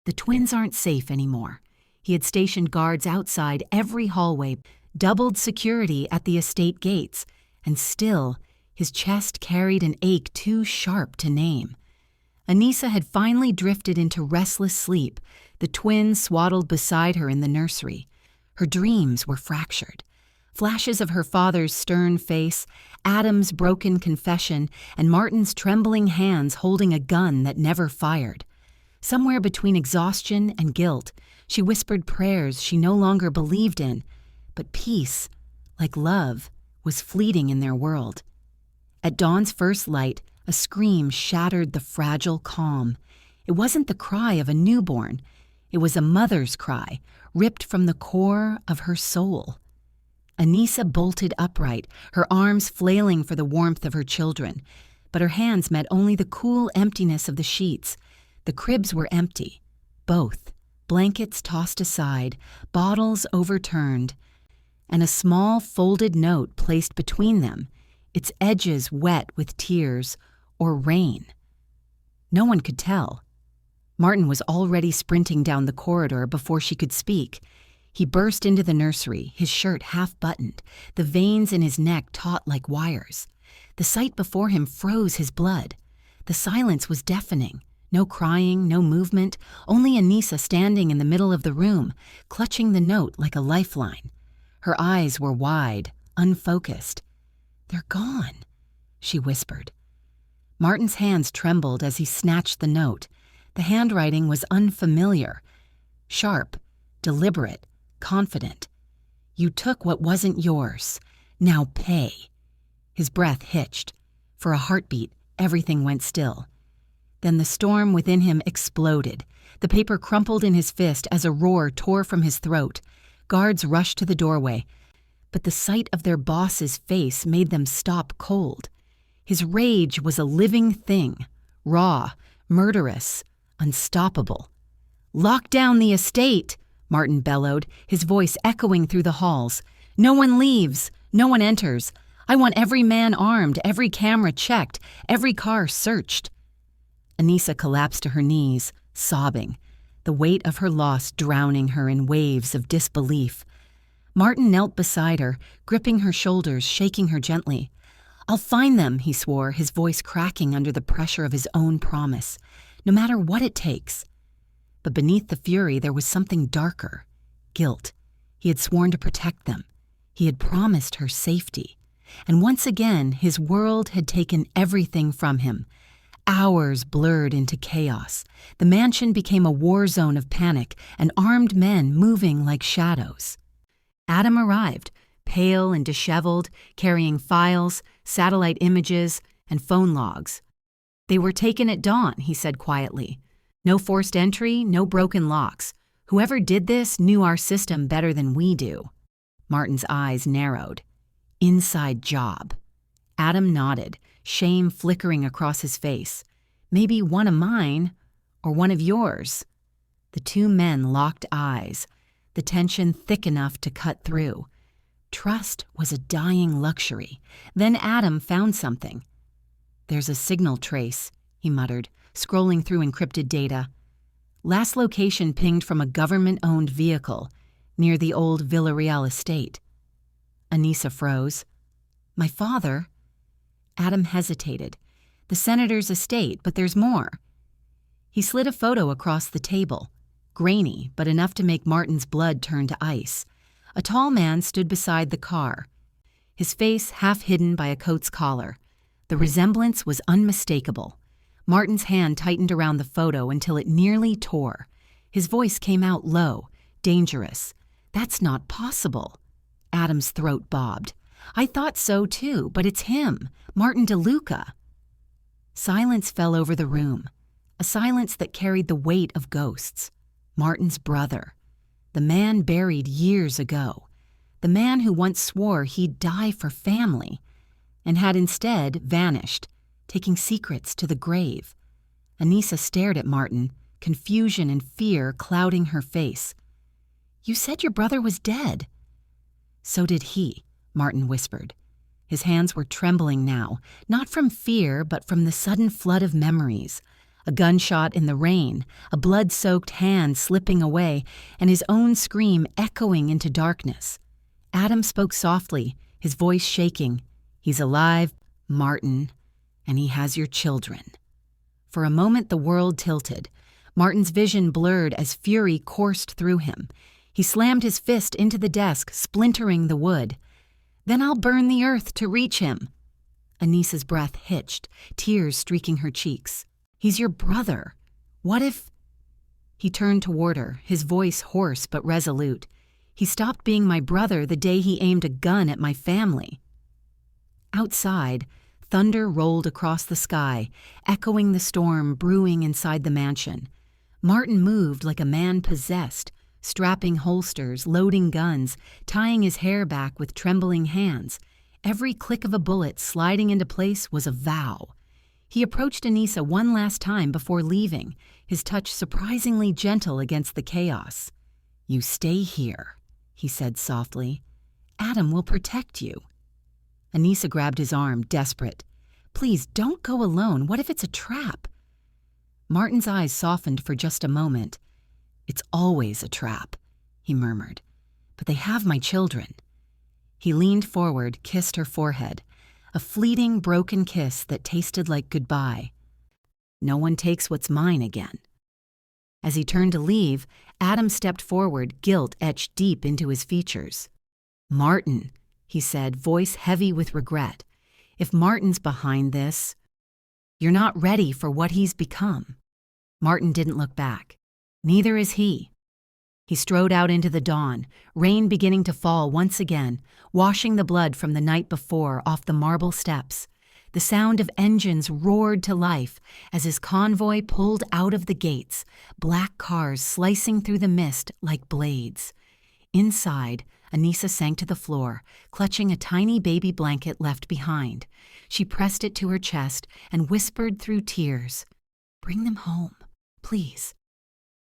The twins aren't safe anymore. He had stationed guards outside every hallway, doubled security at the estate gates, and still his chest carried an ache too sharp to name. Anissa had finally drifted into restless sleep, the twins swaddled beside her in the nursery. Her dreams were fractured. Flashes of her father's stern face, Adam's broken confession, and Martin's trembling hands holding a gun that never fired. Somewhere between exhaustion and guilt, she whispered prayers she no longer believed in, but peace, like love, was fleeting in their world. At dawn's first light, a scream shattered the fragile calm. It wasn't the cry of a newborn. It was a mother's cry, ripped from the core of her soul. Anissa bolted upright, her arms flailing for the warmth of her children, but her hands met only the cool emptiness of the sheets. The cribs were empty, both, blankets tossed aside, bottles overturned, and a small folded note placed between them, its edges wet with tears or rain. No one could tell. Martin was already sprinting down the corridor before she could speak. He burst into the nursery, his shirt half-buttoned, the veins in his neck taut like wires. The sight before him froze his blood. The silence was deafening. No crying, no movement, only Anissa standing in the middle of the room, clutching the note like a lifeline. Her eyes were wide, unfocused. "They're gone," she whispered. Martin's hands trembled as he snatched the note. The handwriting was unfamiliar, sharp, deliberate, confident. "You took what wasn't yours. Now pay." His breath hitched. For a heartbeat, everything went still. Then the storm within him exploded. The paper crumpled in his fist as a roar tore from his throat. Guards rushed to the doorway, but the sight of their boss's face made them stop cold. His rage was a living thing, raw, murderous, unstoppable. "Lock down the estate!" Martin bellowed, his voice echoing through the halls. "No one leaves, no one enters. I want every man armed, every camera checked, every car searched." Anissa collapsed to her knees, sobbing, the weight of her loss drowning her in waves of disbelief. Martin knelt beside her, gripping her shoulders, shaking her gently. "I'll find them," he swore, his voice cracking under the pressure of his own promise. "No matter what it takes." But beneath the fury there was something darker. Guilt. He had sworn to protect them. He had promised her safety. And once again, his world had taken everything from him. Hours blurred into chaos. The mansion became a war zone of panic, and armed men moving like shadows. Adam arrived, pale and disheveled, carrying files, satellite images, and phone logs. "They were taken at dawn," he said quietly. "No forced entry, no broken locks. Whoever did this knew our system better than we do." Martin's eyes narrowed. "Inside job." Adam nodded, shame flickering across his face. "Maybe one of mine, or one of yours." The two men locked eyes, the tension thick enough to cut through. Trust was a dying luxury. Then Adam found something. "There's a signal trace," he muttered, scrolling through encrypted data. "Last location pinged from a government-owned vehicle near the old Villarreal estate." Anissa froze. "My father?" Adam hesitated. "The senator's estate, but there's more." He slid a photo across the table. Grainy, but enough to make Martin's blood turn to ice. A tall man stood beside the car, his face half hidden by a coat's collar. The resemblance was unmistakable. Martin's hand tightened around the photo until it nearly tore. His voice came out low, dangerous. "That's not possible." Adam's throat bobbed. "I thought so too, but it's him, Martin DeLuca." Silence fell over the room. a silence that carried the weight of ghosts. Martin's brother. The man buried years ago. The man who once swore he'd die for family, and had instead vanished, taking secrets to the grave. Anissa stared at Martin, confusion and fear clouding her face. "You said your brother was dead." "So did he," Martin whispered. His hands were trembling now, not from fear but from the sudden flood of memories. A gunshot in the rain, a blood-soaked hand slipping away, and his own scream echoing into darkness. Adam spoke softly, his voice shaking. "He's alive, Martin, and he has your children." For a moment the world tilted. Martin's vision blurred as fury coursed through him. He slammed his fist into the desk, splintering the wood. "Then I'll burn the earth to reach him." Anissa's breath hitched, tears streaking her cheeks. "He's your brother. What if—" He turned toward her, his voice hoarse but resolute. "He stopped being my brother the day he aimed a gun at my family." Outside, thunder rolled across the sky, echoing the storm brewing inside the mansion. Martin moved like a man possessed, strapping holsters, loading guns, tying his hair back with trembling hands. Every click of a bullet sliding into place was a vow. He approached Anissa one last time before leaving, his touch surprisingly gentle against the chaos. "You stay here," he said softly. "Adam will protect you." Anissa grabbed his arm, desperate. "Please, don't go alone. What if it's a trap?" Martin's eyes softened for just a moment. "It's always a trap," he murmured. "But they have my children." He leaned forward, kissed her forehead. A fleeting, broken kiss that tasted like goodbye. "No one takes what's mine again." As he turned to leave, Adam stepped forward, guilt etched deep into his features. "Martin," he said, voice heavy with regret. "If Martin's behind this, you're not ready for what he's become." Martin didn't look back. Neither is he. He strode out into the dawn, rain beginning to fall once again, washing the blood from the night before off the marble steps. The sound of engines roared to life as his convoy pulled out of the gates, black cars slicing through the mist like blades. Inside, Anissa sank to the floor, clutching a tiny baby blanket left behind. She pressed it to her chest and whispered through tears, "Bring them home, please."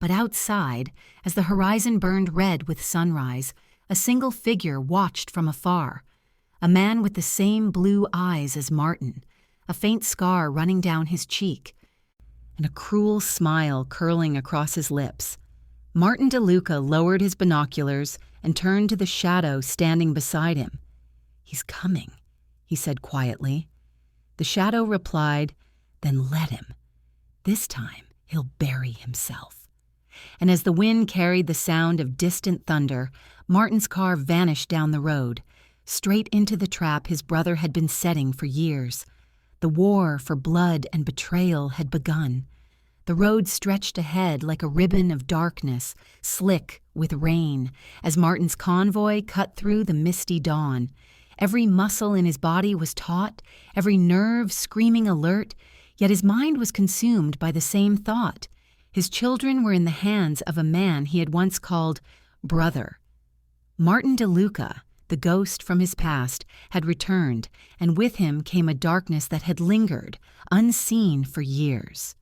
But outside, as the horizon burned red with sunrise, a single figure watched from afar. A man with the same blue eyes as Martin, a faint scar running down his cheek, and a cruel smile curling across his lips. Martin DeLuca lowered his binoculars and turned to the shadow standing beside him. "He's coming," he said quietly. The shadow replied, "Then let him. This time he'll bury himself." And as the wind carried the sound of distant thunder, Martin's car vanished down the road, straight into the trap his brother had been setting for years. The war for blood and betrayal had begun. The road stretched ahead like a ribbon of darkness, slick with rain, as Martin's convoy cut through the misty dawn. Every muscle in his body was taut, every nerve screaming alert, yet his mind was consumed by the same thought. His children were in the hands of a man he had once called brother. Martin DeLuca, the ghost from his past, had returned, and with him came a darkness that had lingered, unseen for years.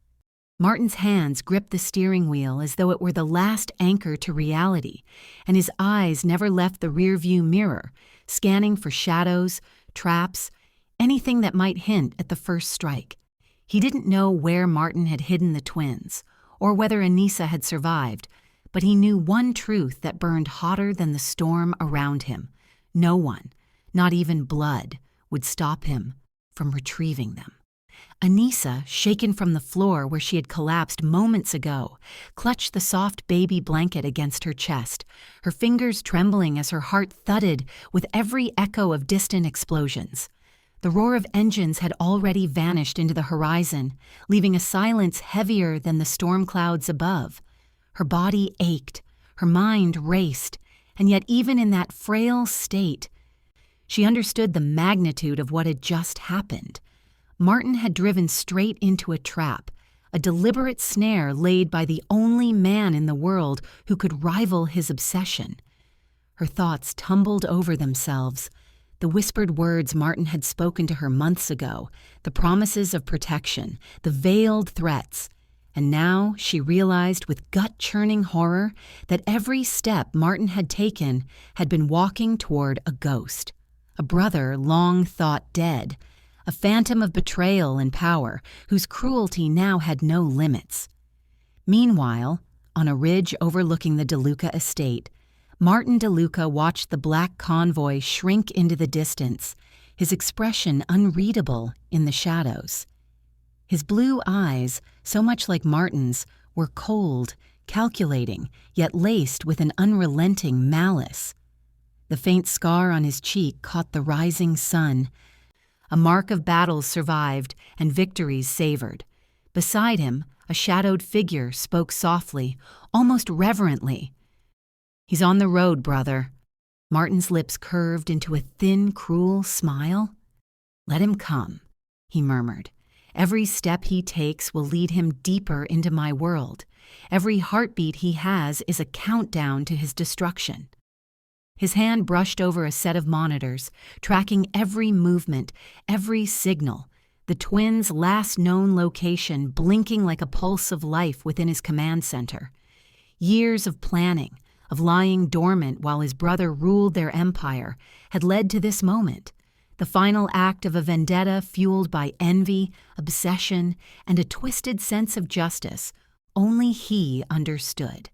Martin's hands gripped the steering wheel as though it were the last anchor to reality, and his eyes never left the rearview mirror, scanning for shadows, traps, anything that might hint at the first strike. He didn't know where Martin had hidden the twins, or whether Anissa had survived, but he knew one truth that burned hotter than the storm around him. No one, not even blood, would stop him from retrieving them. Anissa, shaken from the floor where she had collapsed moments ago, clutched the soft baby blanket against her chest, her fingers trembling as her heart thudded with every echo of distant explosions. The roar of engines had already vanished into the horizon, leaving a silence heavier than the storm clouds above. Her body ached, her mind raced, and yet even in that frail state, she understood the magnitude of what had just happened. Martin had driven straight into a trap, a deliberate snare laid by the only man in the world who could rival his obsession. Her thoughts tumbled over themselves. The whispered words Martin had spoken to her months ago, the promises of protection, the veiled threats. And now she realized with gut-churning horror that every step Martin had taken had been walking toward a ghost, a brother long thought dead, a phantom of betrayal and power whose cruelty now had no limits. Meanwhile, on a ridge overlooking the DeLuca estate, Martin DeLuca watched the black convoy shrink into the distance, his expression unreadable in the shadows. His blue eyes, so much like Martin's, were cold, calculating, yet laced with an unrelenting malice. The faint scar on his cheek caught the rising sun. A mark of battles survived and victories savored. Beside him, a shadowed figure spoke softly, almost reverently. "He's on the road, brother." Martin's lips curved into a thin, cruel smile. "Let him come," he murmured. "Every step he takes will lead him deeper into my world. Every heartbeat he has is a countdown to his destruction." His hand brushed over a set of monitors, tracking every movement, every signal, the twins' last known location blinking like a pulse of life within his command center. Years of planning, of lying dormant while his brother ruled their empire, had led to this moment, the final act of a vendetta fueled by envy, obsession, and a twisted sense of justice only he understood.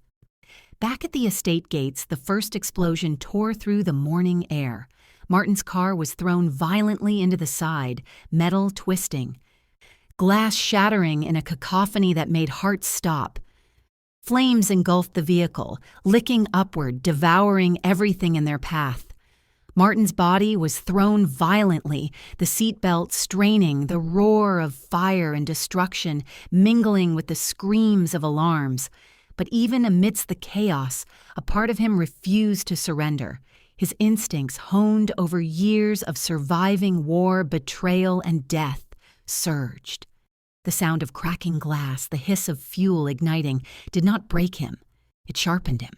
Back at the estate gates, the first explosion tore through the morning air. Martin's car was thrown violently into the side, metal twisting, glass shattering in a cacophony that made hearts stop. Flames engulfed the vehicle, licking upward, devouring everything in their path. Martin's body was thrown violently, the seatbelt straining, the roar of fire and destruction mingling with the screams of alarms. But even amidst the chaos, a part of him refused to surrender. His instincts, honed over years of surviving war, betrayal, and death, surged. The sound of cracking glass, the hiss of fuel igniting, did not break him. It sharpened him.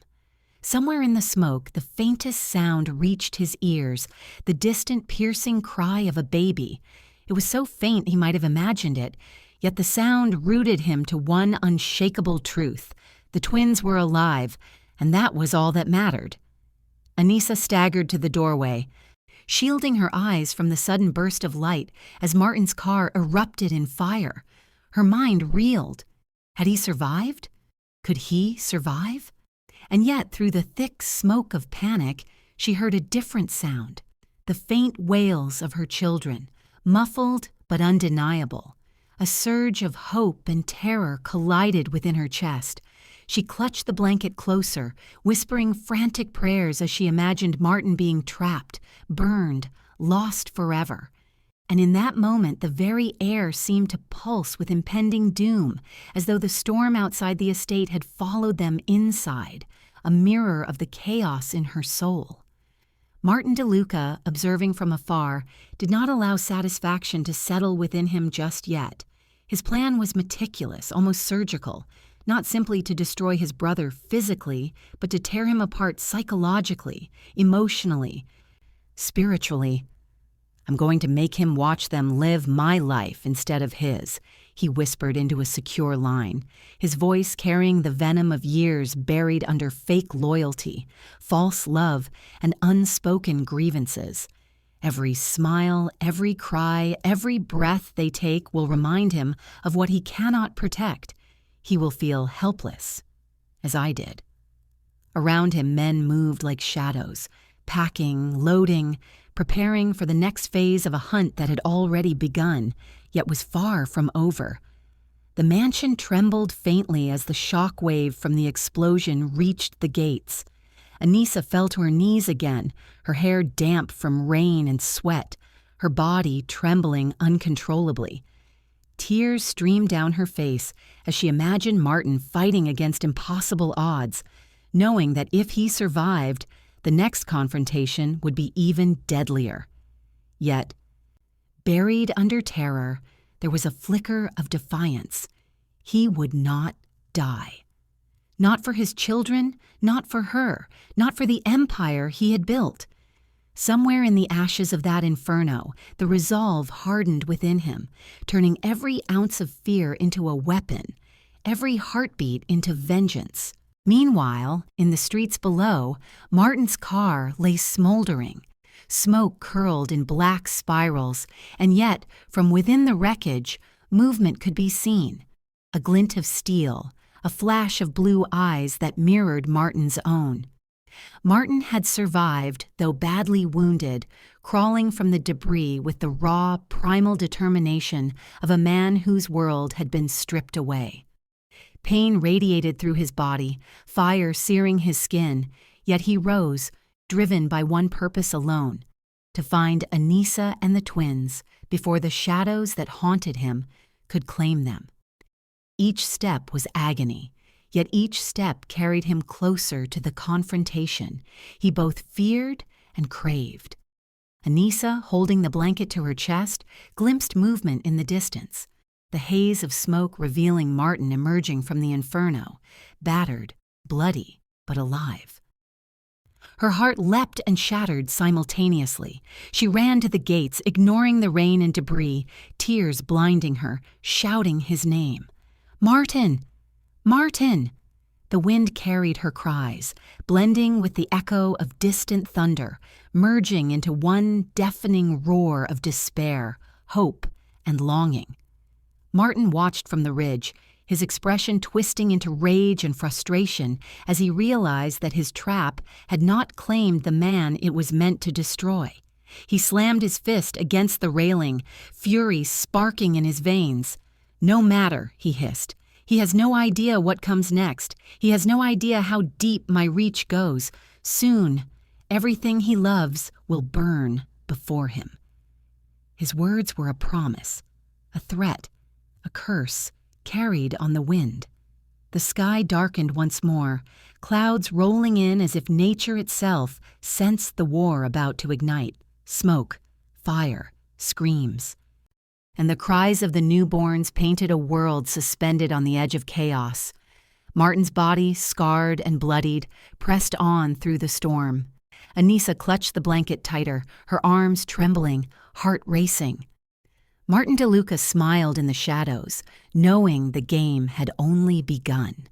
Somewhere in the smoke, the faintest sound reached his ears, the distant piercing cry of a baby. It was so faint he might have imagined it, yet the sound rooted him to one unshakable truth. The twins were alive, and that was all that mattered. Anissa staggered to the doorway, shielding her eyes from the sudden burst of light as Martin's car erupted in fire. Her mind reeled. Had he survived? Could he survive? And yet, through the thick smoke of panic, she heard a different sound, the faint wails of her children, muffled but undeniable. A surge of hope and terror collided within her chest. She clutched the blanket closer, whispering frantic prayers as she imagined Martin being trapped, burned, lost forever. And in that moment, the very air seemed to pulse with impending doom, as though the storm outside the estate had followed them inside, a mirror of the chaos in her soul. Martin DeLuca, observing from afar, did not allow satisfaction to settle within him just yet. His plan was meticulous, almost surgical, not simply to destroy his brother physically, but to tear him apart psychologically, emotionally, spiritually. "I'm going to make him watch them live my life instead of his," he whispered into a secure line, his voice carrying the venom of years buried under fake loyalty, false love, and unspoken grievances. Every smile, every cry, every breath they take will remind him of what he cannot protect. He will feel helpless, as I did. Around him, men moved like shadows, packing, loading, preparing for the next phase of a hunt that had already begun, yet was far from over. The mansion trembled faintly as the shock wave from the explosion reached the gates. Anissa fell to her knees again, her hair damp from rain and sweat, her body trembling uncontrollably. Tears streamed down her face as she imagined Martin fighting against impossible odds, knowing that if he survived, the next confrontation would be even deadlier. Yet, buried under terror, there was a flicker of defiance. He would not die. Not for his children, not for her, not for the empire he had built. Somewhere in the ashes of that inferno, the resolve hardened within him, turning every ounce of fear into a weapon, every heartbeat into vengeance. Meanwhile, in the streets below, Martin's car lay smoldering. Smoke curled in black spirals, and yet, from within the wreckage, movement could be seen. A glint of steel, a flash of blue eyes that mirrored Martin's own. Martin had survived, though badly wounded, crawling from the debris with the raw, primal determination of a man whose world had been stripped away. Pain radiated through his body, fire searing his skin, yet he rose, driven by one purpose alone: to find Anissa and the twins before the shadows that haunted him could claim them. Each step was agony, yet each step carried him closer to the confrontation he both feared and craved. Anissa, holding the blanket to her chest, glimpsed movement in the distance, the haze of smoke revealing Martin emerging from the inferno, battered, bloody, but alive. Her heart leapt and shattered simultaneously. She ran to the gates, ignoring the rain and debris, tears blinding her, shouting his name. "Martin! Martin!" The wind carried her cries, blending with the echo of distant thunder, merging into one deafening roar of despair, hope, and longing. Martin watched from the ridge, his expression twisting into rage and frustration as he realized that his trap had not claimed the man it was meant to destroy. He slammed his fist against the railing, fury sparking in his veins. "No matter," he hissed. "He has no idea what comes next. He has no idea how deep my reach goes. Soon, everything he loves will burn before him." His words were a promise, a threat, a curse, carried on the wind. The sky darkened once more, clouds rolling in as if nature itself sensed the war about to ignite. Smoke, fire, screams. And the cries of the newborns painted a world suspended on the edge of chaos. Martin's body, scarred and bloodied, pressed on through the storm. Anissa clutched the blanket tighter, her arms trembling, heart racing. Martin DeLuca smiled in the shadows, knowing the game had only begun.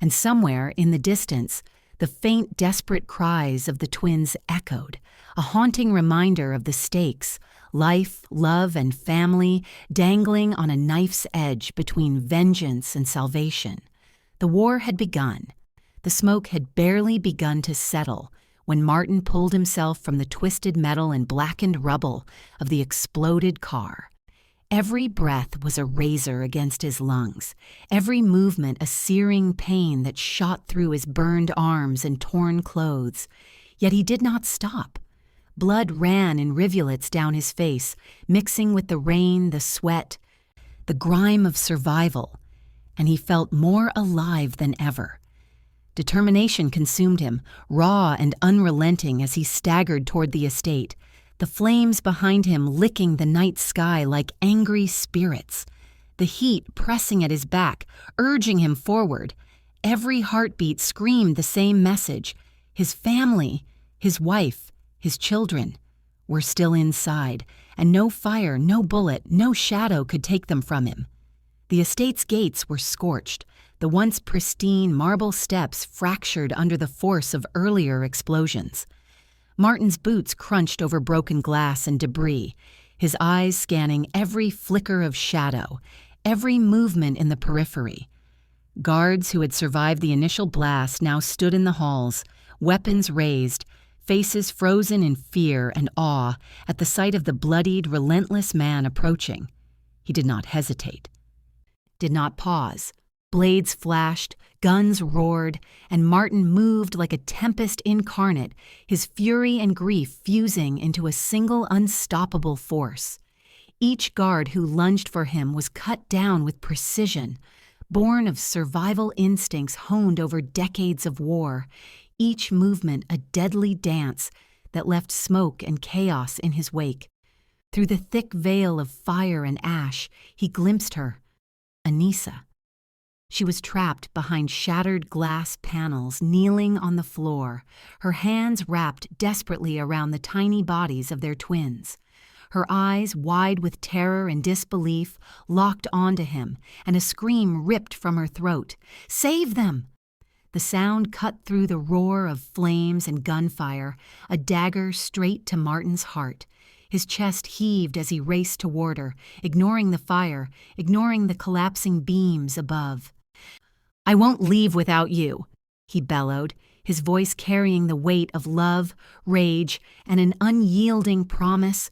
And somewhere in the distance, the faint, desperate cries of the twins echoed, a haunting reminder of the stakes, life, love, and family dangling on a knife's edge between vengeance and salvation. The war had begun. The smoke had barely begun to settle when Martin pulled himself from the twisted metal and blackened rubble of the exploded car. Every breath was a razor against his lungs, every movement a searing pain that shot through his burned arms and torn clothes. Yet he did not stop. Blood ran in rivulets down his face, mixing with the rain, the sweat, the grime of survival, and he felt more alive than ever. Determination consumed him, raw and unrelenting as he staggered toward the estate, the flames behind him licking the night sky like angry spirits, the heat pressing at his back, urging him forward. Every heartbeat screamed the same message. His family, his wife, his children were still inside, and no fire, no bullet, no shadow could take them from him. The estate's gates were scorched, the once pristine marble steps fractured under the force of earlier explosions. Martin's boots crunched over broken glass and debris, his eyes scanning every flicker of shadow, every movement in the periphery. Guards who had survived the initial blast now stood in the halls, weapons raised, faces frozen in fear and awe at the sight of the bloodied, relentless man approaching. He did not hesitate, did not pause. Blades flashed, guns roared, and Martin moved like a tempest incarnate, his fury and grief fusing into a single unstoppable force. Each guard who lunged for him was cut down with precision, born of survival instincts honed over decades of war, each movement a deadly dance that left smoke and chaos in his wake. Through the thick veil of fire and ash, he glimpsed her, Anissa. She was trapped behind shattered glass panels, kneeling on the floor, her hands wrapped desperately around the tiny bodies of their twins. Her eyes, wide with terror and disbelief, locked onto him, and a scream ripped from her throat. "Save them!" The sound cut through the roar of flames and gunfire, a dagger straight to Martin's heart. His chest heaved as he raced toward her, ignoring the fire, ignoring the collapsing beams above. "I won't leave without you," he bellowed, his voice carrying the weight of love, rage, and an unyielding promise.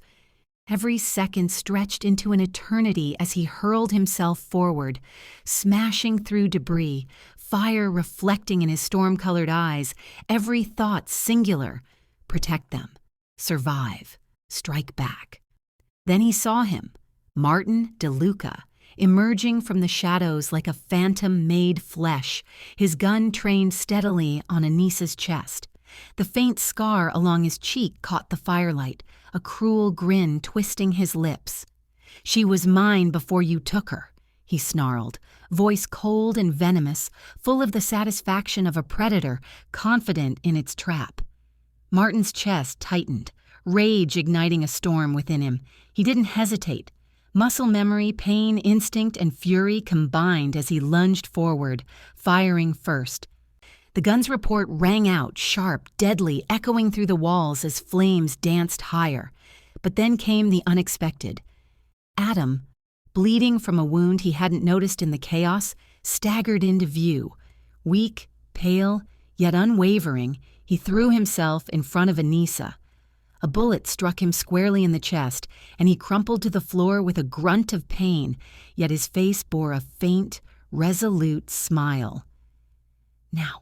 Every second stretched into an eternity as he hurled himself forward, smashing through debris, fire reflecting in his storm-colored eyes, every thought singular: protect them, survive, strike back. Then he saw him, Martin DeLuca, emerging from the shadows like a phantom made flesh, his gun trained steadily on Anissa's chest. The faint scar along his cheek caught the firelight, a cruel grin twisting his lips. "She was mine before you took her," he snarled, voice cold and venomous, full of the satisfaction of a predator, confident in its trap. Martin's chest tightened, rage igniting a storm within him. He didn't hesitate. Muscle memory, pain, instinct, and fury combined as he lunged forward, firing first. The gun's report rang out, sharp, deadly, echoing through the walls as flames danced higher. But then came the unexpected. Adam, bleeding from a wound he hadn't noticed in the chaos, staggered into view. Weak, pale, yet unwavering, he threw himself in front of Anissa. A bullet struck him squarely in the chest, and he crumpled to the floor with a grunt of pain, yet his face bore a faint, resolute smile. "Now,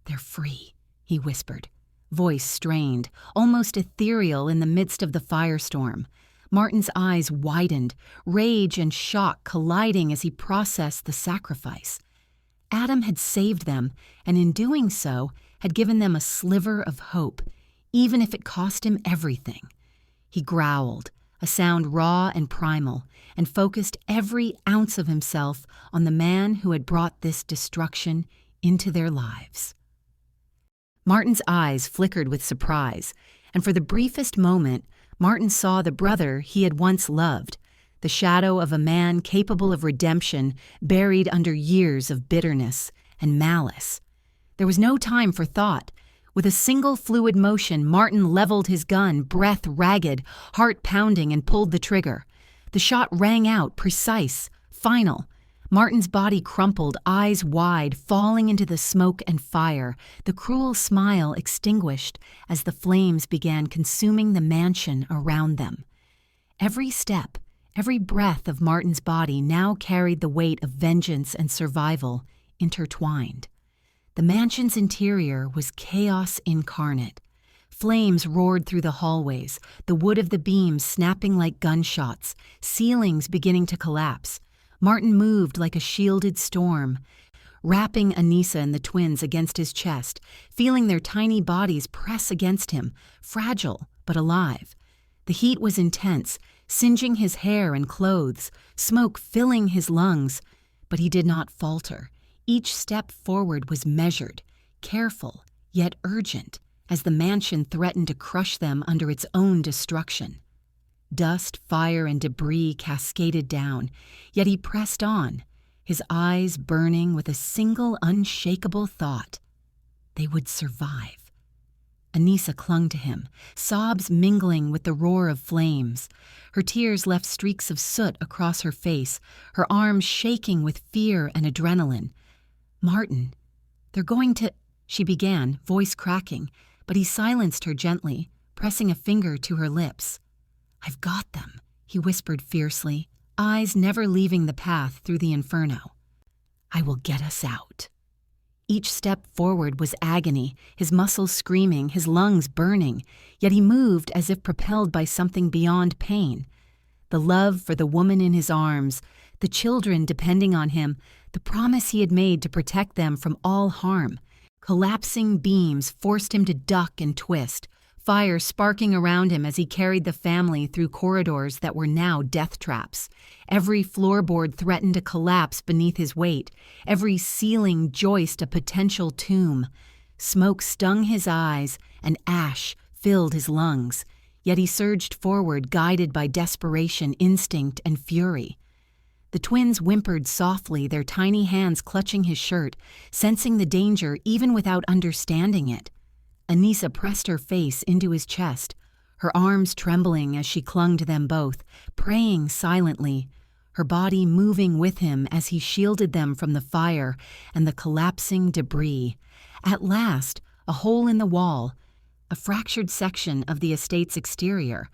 they're free," he whispered, voice strained, almost ethereal in the midst of the firestorm. Martin's eyes widened, rage and shock colliding as he processed the sacrifice. Adam had saved them, and in doing so, had given them a sliver of hope, even if it cost him everything. He growled, a sound raw and primal, and focused every ounce of himself on the man who had brought this destruction into their lives. Martin's eyes flickered with surprise, and for the briefest moment, Martin saw the brother he had once loved, the shadow of a man capable of redemption buried under years of bitterness and malice. There was no time for thought. With a single fluid motion, Martin leveled his gun, breath ragged, heart pounding, and pulled the trigger. The shot rang out, precise, final. Martin's body crumpled, eyes wide, falling into the smoke and fire, the cruel smile extinguished as the flames began consuming the mansion around them. Every step, every breath of Martin's body now carried the weight of vengeance and survival intertwined. The mansion's interior was chaos incarnate. Flames roared through the hallways, the wood of the beams snapping like gunshots, ceilings beginning to collapse. Martin moved like a shielded storm, wrapping Anissa and the twins against his chest, feeling their tiny bodies press against him, fragile but alive. The heat was intense, singeing his hair and clothes, smoke filling his lungs, but he did not falter. Each step forward was measured, careful, yet urgent, as the mansion threatened to crush them under its own destruction. Dust, fire, and debris cascaded down, yet he pressed on, his eyes burning with a single unshakable thought. They would survive. Anissa clung to him, sobs mingling with the roar of flames. Her tears left streaks of soot across her face, her arms shaking with fear and adrenaline. "Martin, they're going to—" she began, voice cracking, but he silenced her gently, pressing a finger to her lips. "I've got them," he whispered fiercely, eyes never leaving the path through the inferno. "I will get us out." Each step forward was agony, his muscles screaming, his lungs burning, yet he moved as if propelled by something beyond pain. The love for the woman in his arms, the children depending on him, the promise he had made to protect them from all harm. Collapsing beams forced him to duck and twist, fire sparking around him as he carried the family through corridors that were now death traps. Every floorboard threatened to collapse beneath his weight, every ceiling joist a potential tomb. Smoke stung his eyes, and ash filled his lungs, yet he surged forward, guided by desperation, instinct, and fury. The twins whimpered softly, their tiny hands clutching his shirt, sensing the danger even without understanding it. Anissa pressed her face into his chest, her arms trembling as she clung to them both, praying silently, her body moving with him as he shielded them from the fire and the collapsing debris. At last, a hole in the wall, a fractured section of the estate's exterior,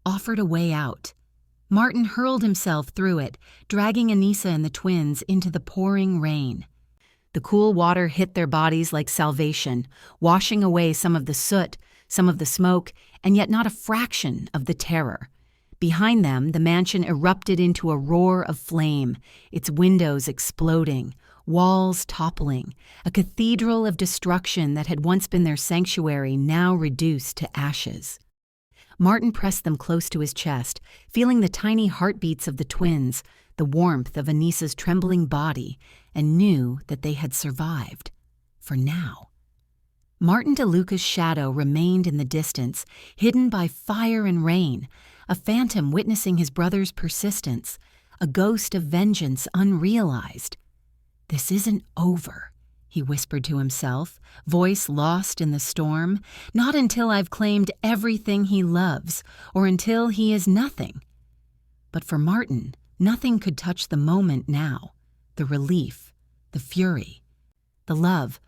offered a way out. Martin hurled himself through it, dragging Anissa and the twins into the pouring rain. The cool water hit their bodies like salvation, washing away some of the soot, some of the smoke, and yet not a fraction of the terror. Behind them, the mansion erupted into a roar of flame, its windows exploding, walls toppling, a cathedral of destruction that had once been their sanctuary now reduced to ashes. Martin pressed them close to his chest, feeling the tiny heartbeats of the twins, the warmth of Anissa's trembling body, and knew that they had survived. For now. Martin DeLuca's shadow remained in the distance, hidden by fire and rain, a phantom witnessing his brother's persistence, a ghost of vengeance unrealized. "This isn't over," he whispered to himself, voice lost in the storm. "Not until I've claimed everything he loves, or until he is nothing." But for Martin, nothing could touch the moment now, the relief, the fury, the love,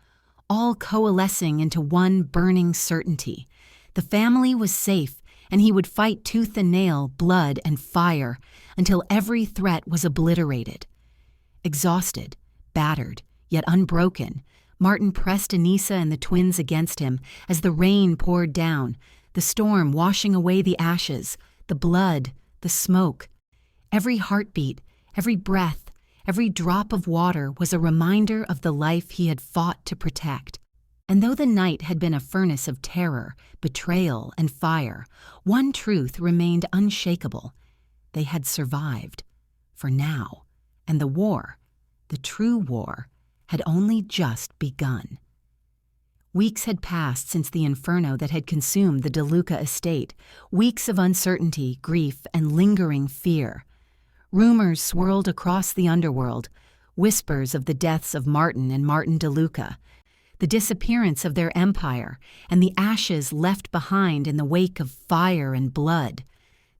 all coalescing into one burning certainty. The family was safe, and he would fight tooth and nail, blood and fire, until every threat was obliterated. Exhausted, battered, yet unbroken, Martin pressed Anissa and the twins against him as the rain poured down, the storm washing away the ashes, the blood, the smoke. Every heartbeat, every breath, every drop of water was a reminder of the life he had fought to protect. And though the night had been a furnace of terror, betrayal, and fire, one truth remained unshakable. They had survived. For now. And the war, the true war, had only just begun. Weeks had passed since the inferno that had consumed the DeLuca estate, weeks of uncertainty, grief, and lingering fear. Rumors swirled across the underworld, whispers of the deaths of Martin and Martin DeLuca, the disappearance of their empire, and the ashes left behind in the wake of fire and blood.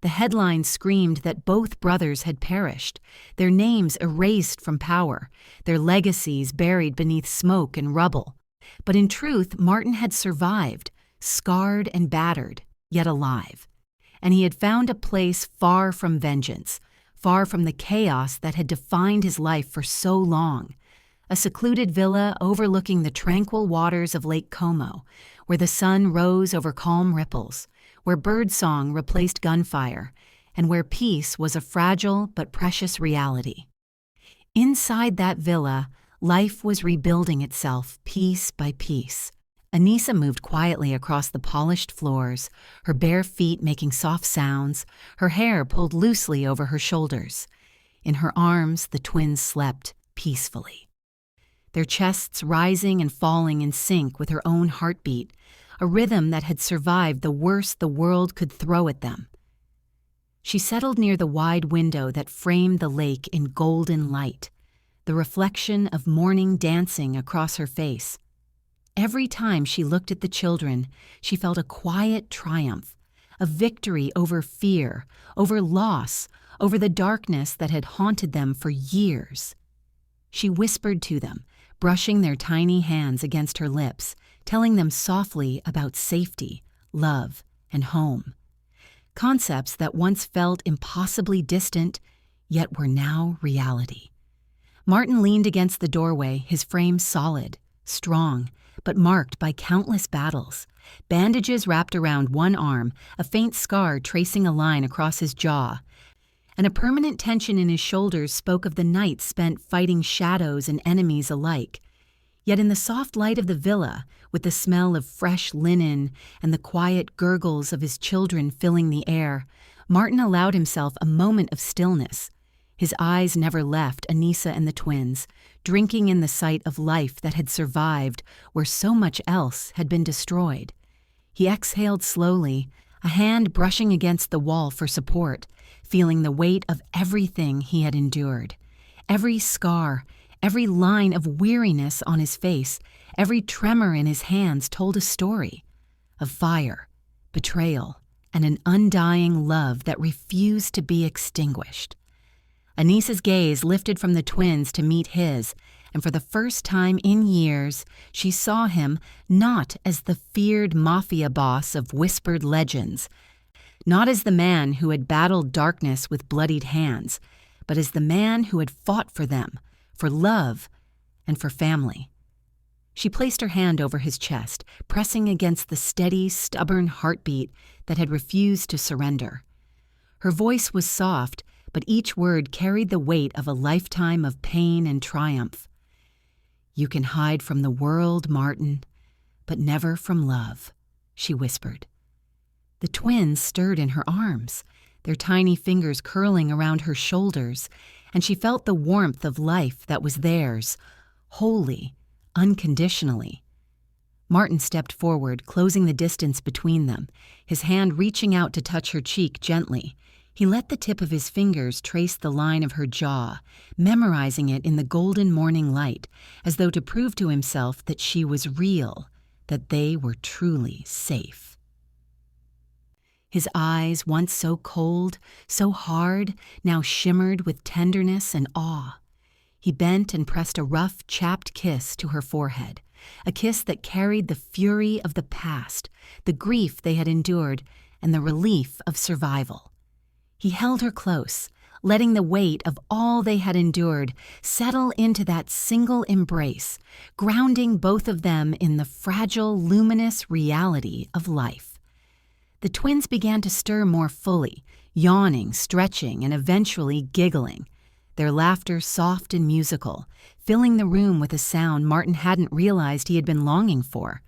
The headlines screamed that both brothers had perished, their names erased from power, their legacies buried beneath smoke and rubble. But in truth, Martin had survived, scarred and battered, yet alive. And he had found a place far from vengeance, far from the chaos that had defined his life for so long. A secluded villa overlooking the tranquil waters of Lake Como, where the sun rose over calm ripples, where birdsong replaced gunfire, and where peace was a fragile but precious reality. Inside that villa, life was rebuilding itself piece by piece. Anissa moved quietly across the polished floors, her bare feet making soft sounds, her hair pulled loosely over her shoulders. In her arms, the twins slept peacefully, their chests rising and falling in sync with her own heartbeat, a rhythm that had survived the worst the world could throw at them. She settled near the wide window that framed the lake in golden light, the reflection of morning dancing across her face. Every time she looked at the children, she felt a quiet triumph, a victory over fear, over loss, over the darkness that had haunted them for years. She whispered to them, brushing their tiny hands against her lips, telling them softly about safety, love, and home. Concepts that once felt impossibly distant, yet were now reality. Martin leaned against the doorway, his frame solid, strong, but marked by countless battles. Bandages wrapped around one arm, a faint scar tracing a line across his jaw, and a permanent tension in his shoulders spoke of the nights spent fighting shadows and enemies alike. Yet in the soft light of the villa, with the smell of fresh linen and the quiet gurgles of his children filling the air, Martin allowed himself a moment of stillness. His eyes never left Anissa and the twins, drinking in the sight of life that had survived where so much else had been destroyed. He exhaled slowly, a hand brushing against the wall for support, feeling the weight of everything he had endured. Every scar, every line of weariness on his face, every tremor in his hands told a story of fire, betrayal, and an undying love that refused to be extinguished. Anissa's gaze lifted from the twins to meet his, and for the first time in years, she saw him not as the feared Mafia boss of whispered legends, not as the man who had battled darkness with bloodied hands, but as the man who had fought for them, for love, and for family. She placed her hand over his chest, pressing against the steady, stubborn heartbeat that had refused to surrender. Her voice was soft, but each word carried the weight of a lifetime of pain and triumph. "You can hide from the world, Martin, but never from love," she whispered. The twins stirred in her arms, their tiny fingers curling around her shoulders, and she felt the warmth of life that was theirs, wholly, unconditionally. Martin stepped forward, closing the distance between them, his hand reaching out to touch her cheek gently. He let the tip of his fingers trace the line of her jaw, memorizing it in the golden morning light, as though to prove to himself that she was real, that they were truly safe. His eyes, once so cold, so hard, now shimmered with tenderness and awe. He bent and pressed a rough, chapped kiss to her forehead, a kiss that carried the fury of the past, the grief they had endured, and the relief of survival. He held her close, letting the weight of all they had endured settle into that single embrace, grounding both of them in the fragile, luminous reality of life. The twins began to stir more fully, yawning, stretching, and eventually giggling, their laughter soft and musical, filling the room with a sound Martin hadn't realized he had been longing for.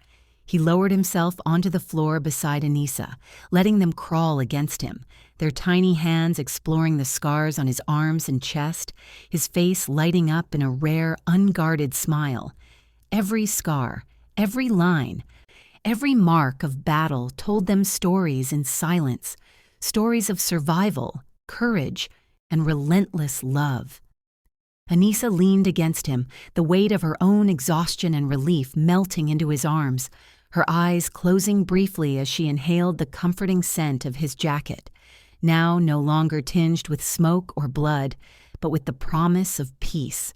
He lowered himself onto the floor beside Anissa, letting them crawl against him, their tiny hands exploring the scars on his arms and chest, his face lighting up in a rare, unguarded smile. Every scar, every line, every mark of battle told them stories in silence, stories of survival, courage, and relentless love. Anissa leaned against him, the weight of her own exhaustion and relief melting into his arms, her eyes closing briefly as she inhaled the comforting scent of his jacket, now no longer tinged with smoke or blood, but with the promise of peace.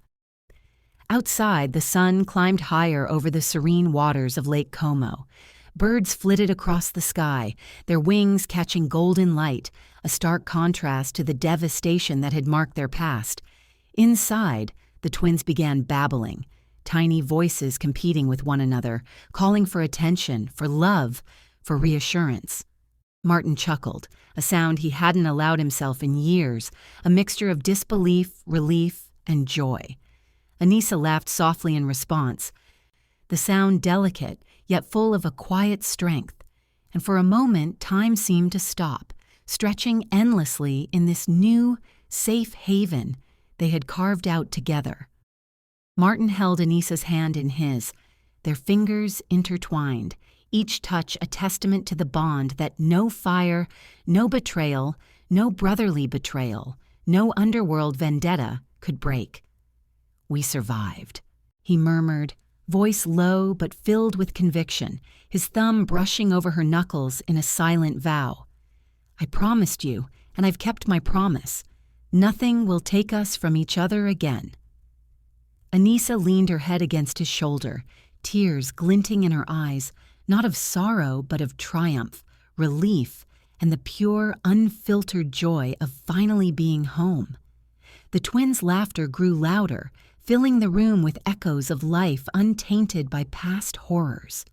Outside, the sun climbed higher over the serene waters of Lake Como. Birds flitted across the sky, their wings catching golden light, a stark contrast to the devastation that had marked their past. Inside, the twins began babbling, tiny voices competing with one another, calling for attention, for love, for reassurance. Martin chuckled, a sound he hadn't allowed himself in years, a mixture of disbelief, relief, and joy. Anissa laughed softly in response, the sound delicate, yet full of a quiet strength, and for a moment time seemed to stop, stretching endlessly in this new, safe haven they had carved out together. Martin held Anissa's hand in his, their fingers intertwined, each touch a testament to the bond that no fire, no betrayal, no brotherly betrayal, no underworld vendetta could break. "We survived," he murmured, voice low but filled with conviction, his thumb brushing over her knuckles in a silent vow. "I promised you, and I've kept my promise. Nothing will take us from each other again." Anissa leaned her head against his shoulder, tears glinting in her eyes, not of sorrow but of triumph, relief, and the pure, unfiltered joy of finally being home. The twins' laughter grew louder, filling the room with echoes of life untainted by past horrors.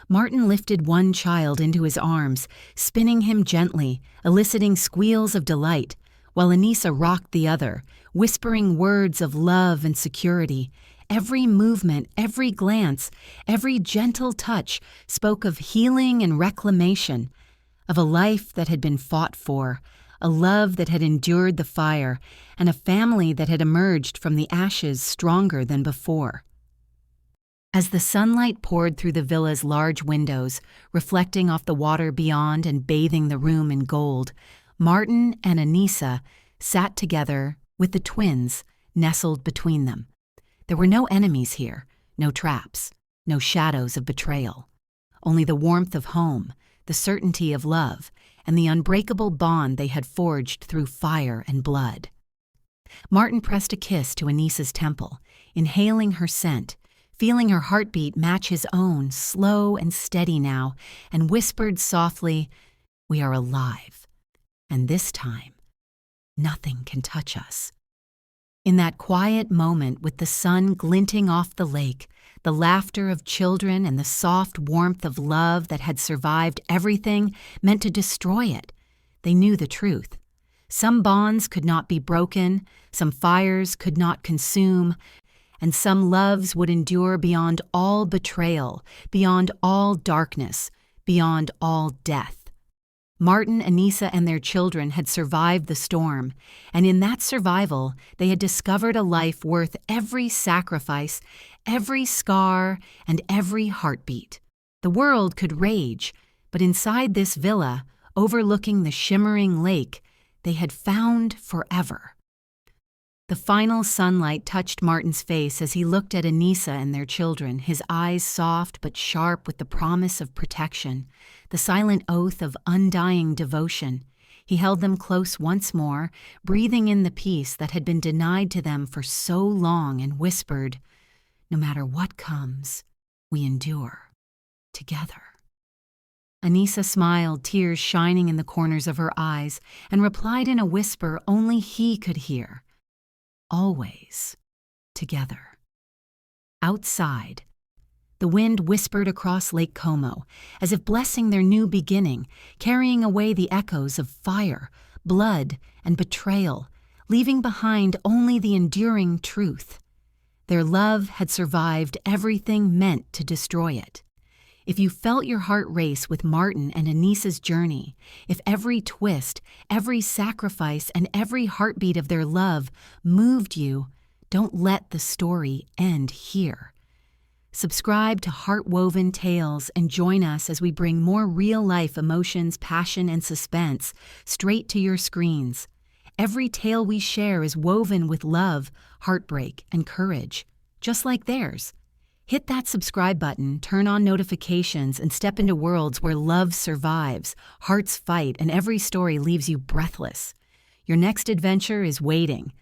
Martin lifted one child into his arms, spinning him gently, eliciting squeals of delight, while Anissa rocked the other, whispering words of love and security, every movement, every glance, every gentle touch spoke of healing and reclamation, of a life that had been fought for, a love that had endured the fire, and a family that had emerged from the ashes stronger than before. As the sunlight poured through the villa's large windows, reflecting off the water beyond and bathing the room in gold, Martin and Anissa sat together with the twins nestled between them. There were no enemies here, no traps, no shadows of betrayal. Only the warmth of home, the certainty of love, and the unbreakable bond they had forged through fire and blood. Martin pressed a kiss to Anissa's temple, inhaling her scent, feeling her heartbeat match his own, slow and steady now, and whispered softly, "We are alive, and this time, nothing can touch us." In that quiet moment, with the sun glinting off the lake, the laughter of children and the soft warmth of love that had survived everything meant to destroy it, they knew the truth. Some bonds could not be broken, some fires could not consume, and some loves would endure beyond all betrayal, beyond all darkness, beyond all death. Martin, Anissa, and their children had survived the storm, and in that survival, they had discovered a life worth every sacrifice, every scar, and every heartbeat. The world could rage, but inside this villa, overlooking the shimmering lake, they had found forever. The final sunlight touched Martin's face as he looked at Anissa and their children, his eyes soft but sharp with the promise of protection, the silent oath of undying devotion. He held them close once more, breathing in the peace that had been denied to them for so long, and whispered, "No matter what comes, we endure, together." Anissa smiled, tears shining in the corners of her eyes, and replied in a whisper only he could hear, "Always together." Outside, the wind whispered across Lake Como, as if blessing their new beginning, carrying away the echoes of fire, blood, and betrayal, leaving behind only the enduring truth. Their love had survived everything meant to destroy it. If you felt your heart race with Martin and Anissa's journey, if every twist, every sacrifice, and every heartbeat of their love moved you, don't let the story end here. Subscribe to Heartwoven Tales and join us as we bring more real-life emotions, passion, and suspense straight to your screens. Every tale we share is woven with love, heartbreak, and courage, just like theirs. Hit that subscribe button, turn on notifications, and step into worlds where love survives, hearts fight, and every story leaves you breathless. Your next adventure is waiting,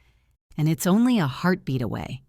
and it's only a heartbeat away.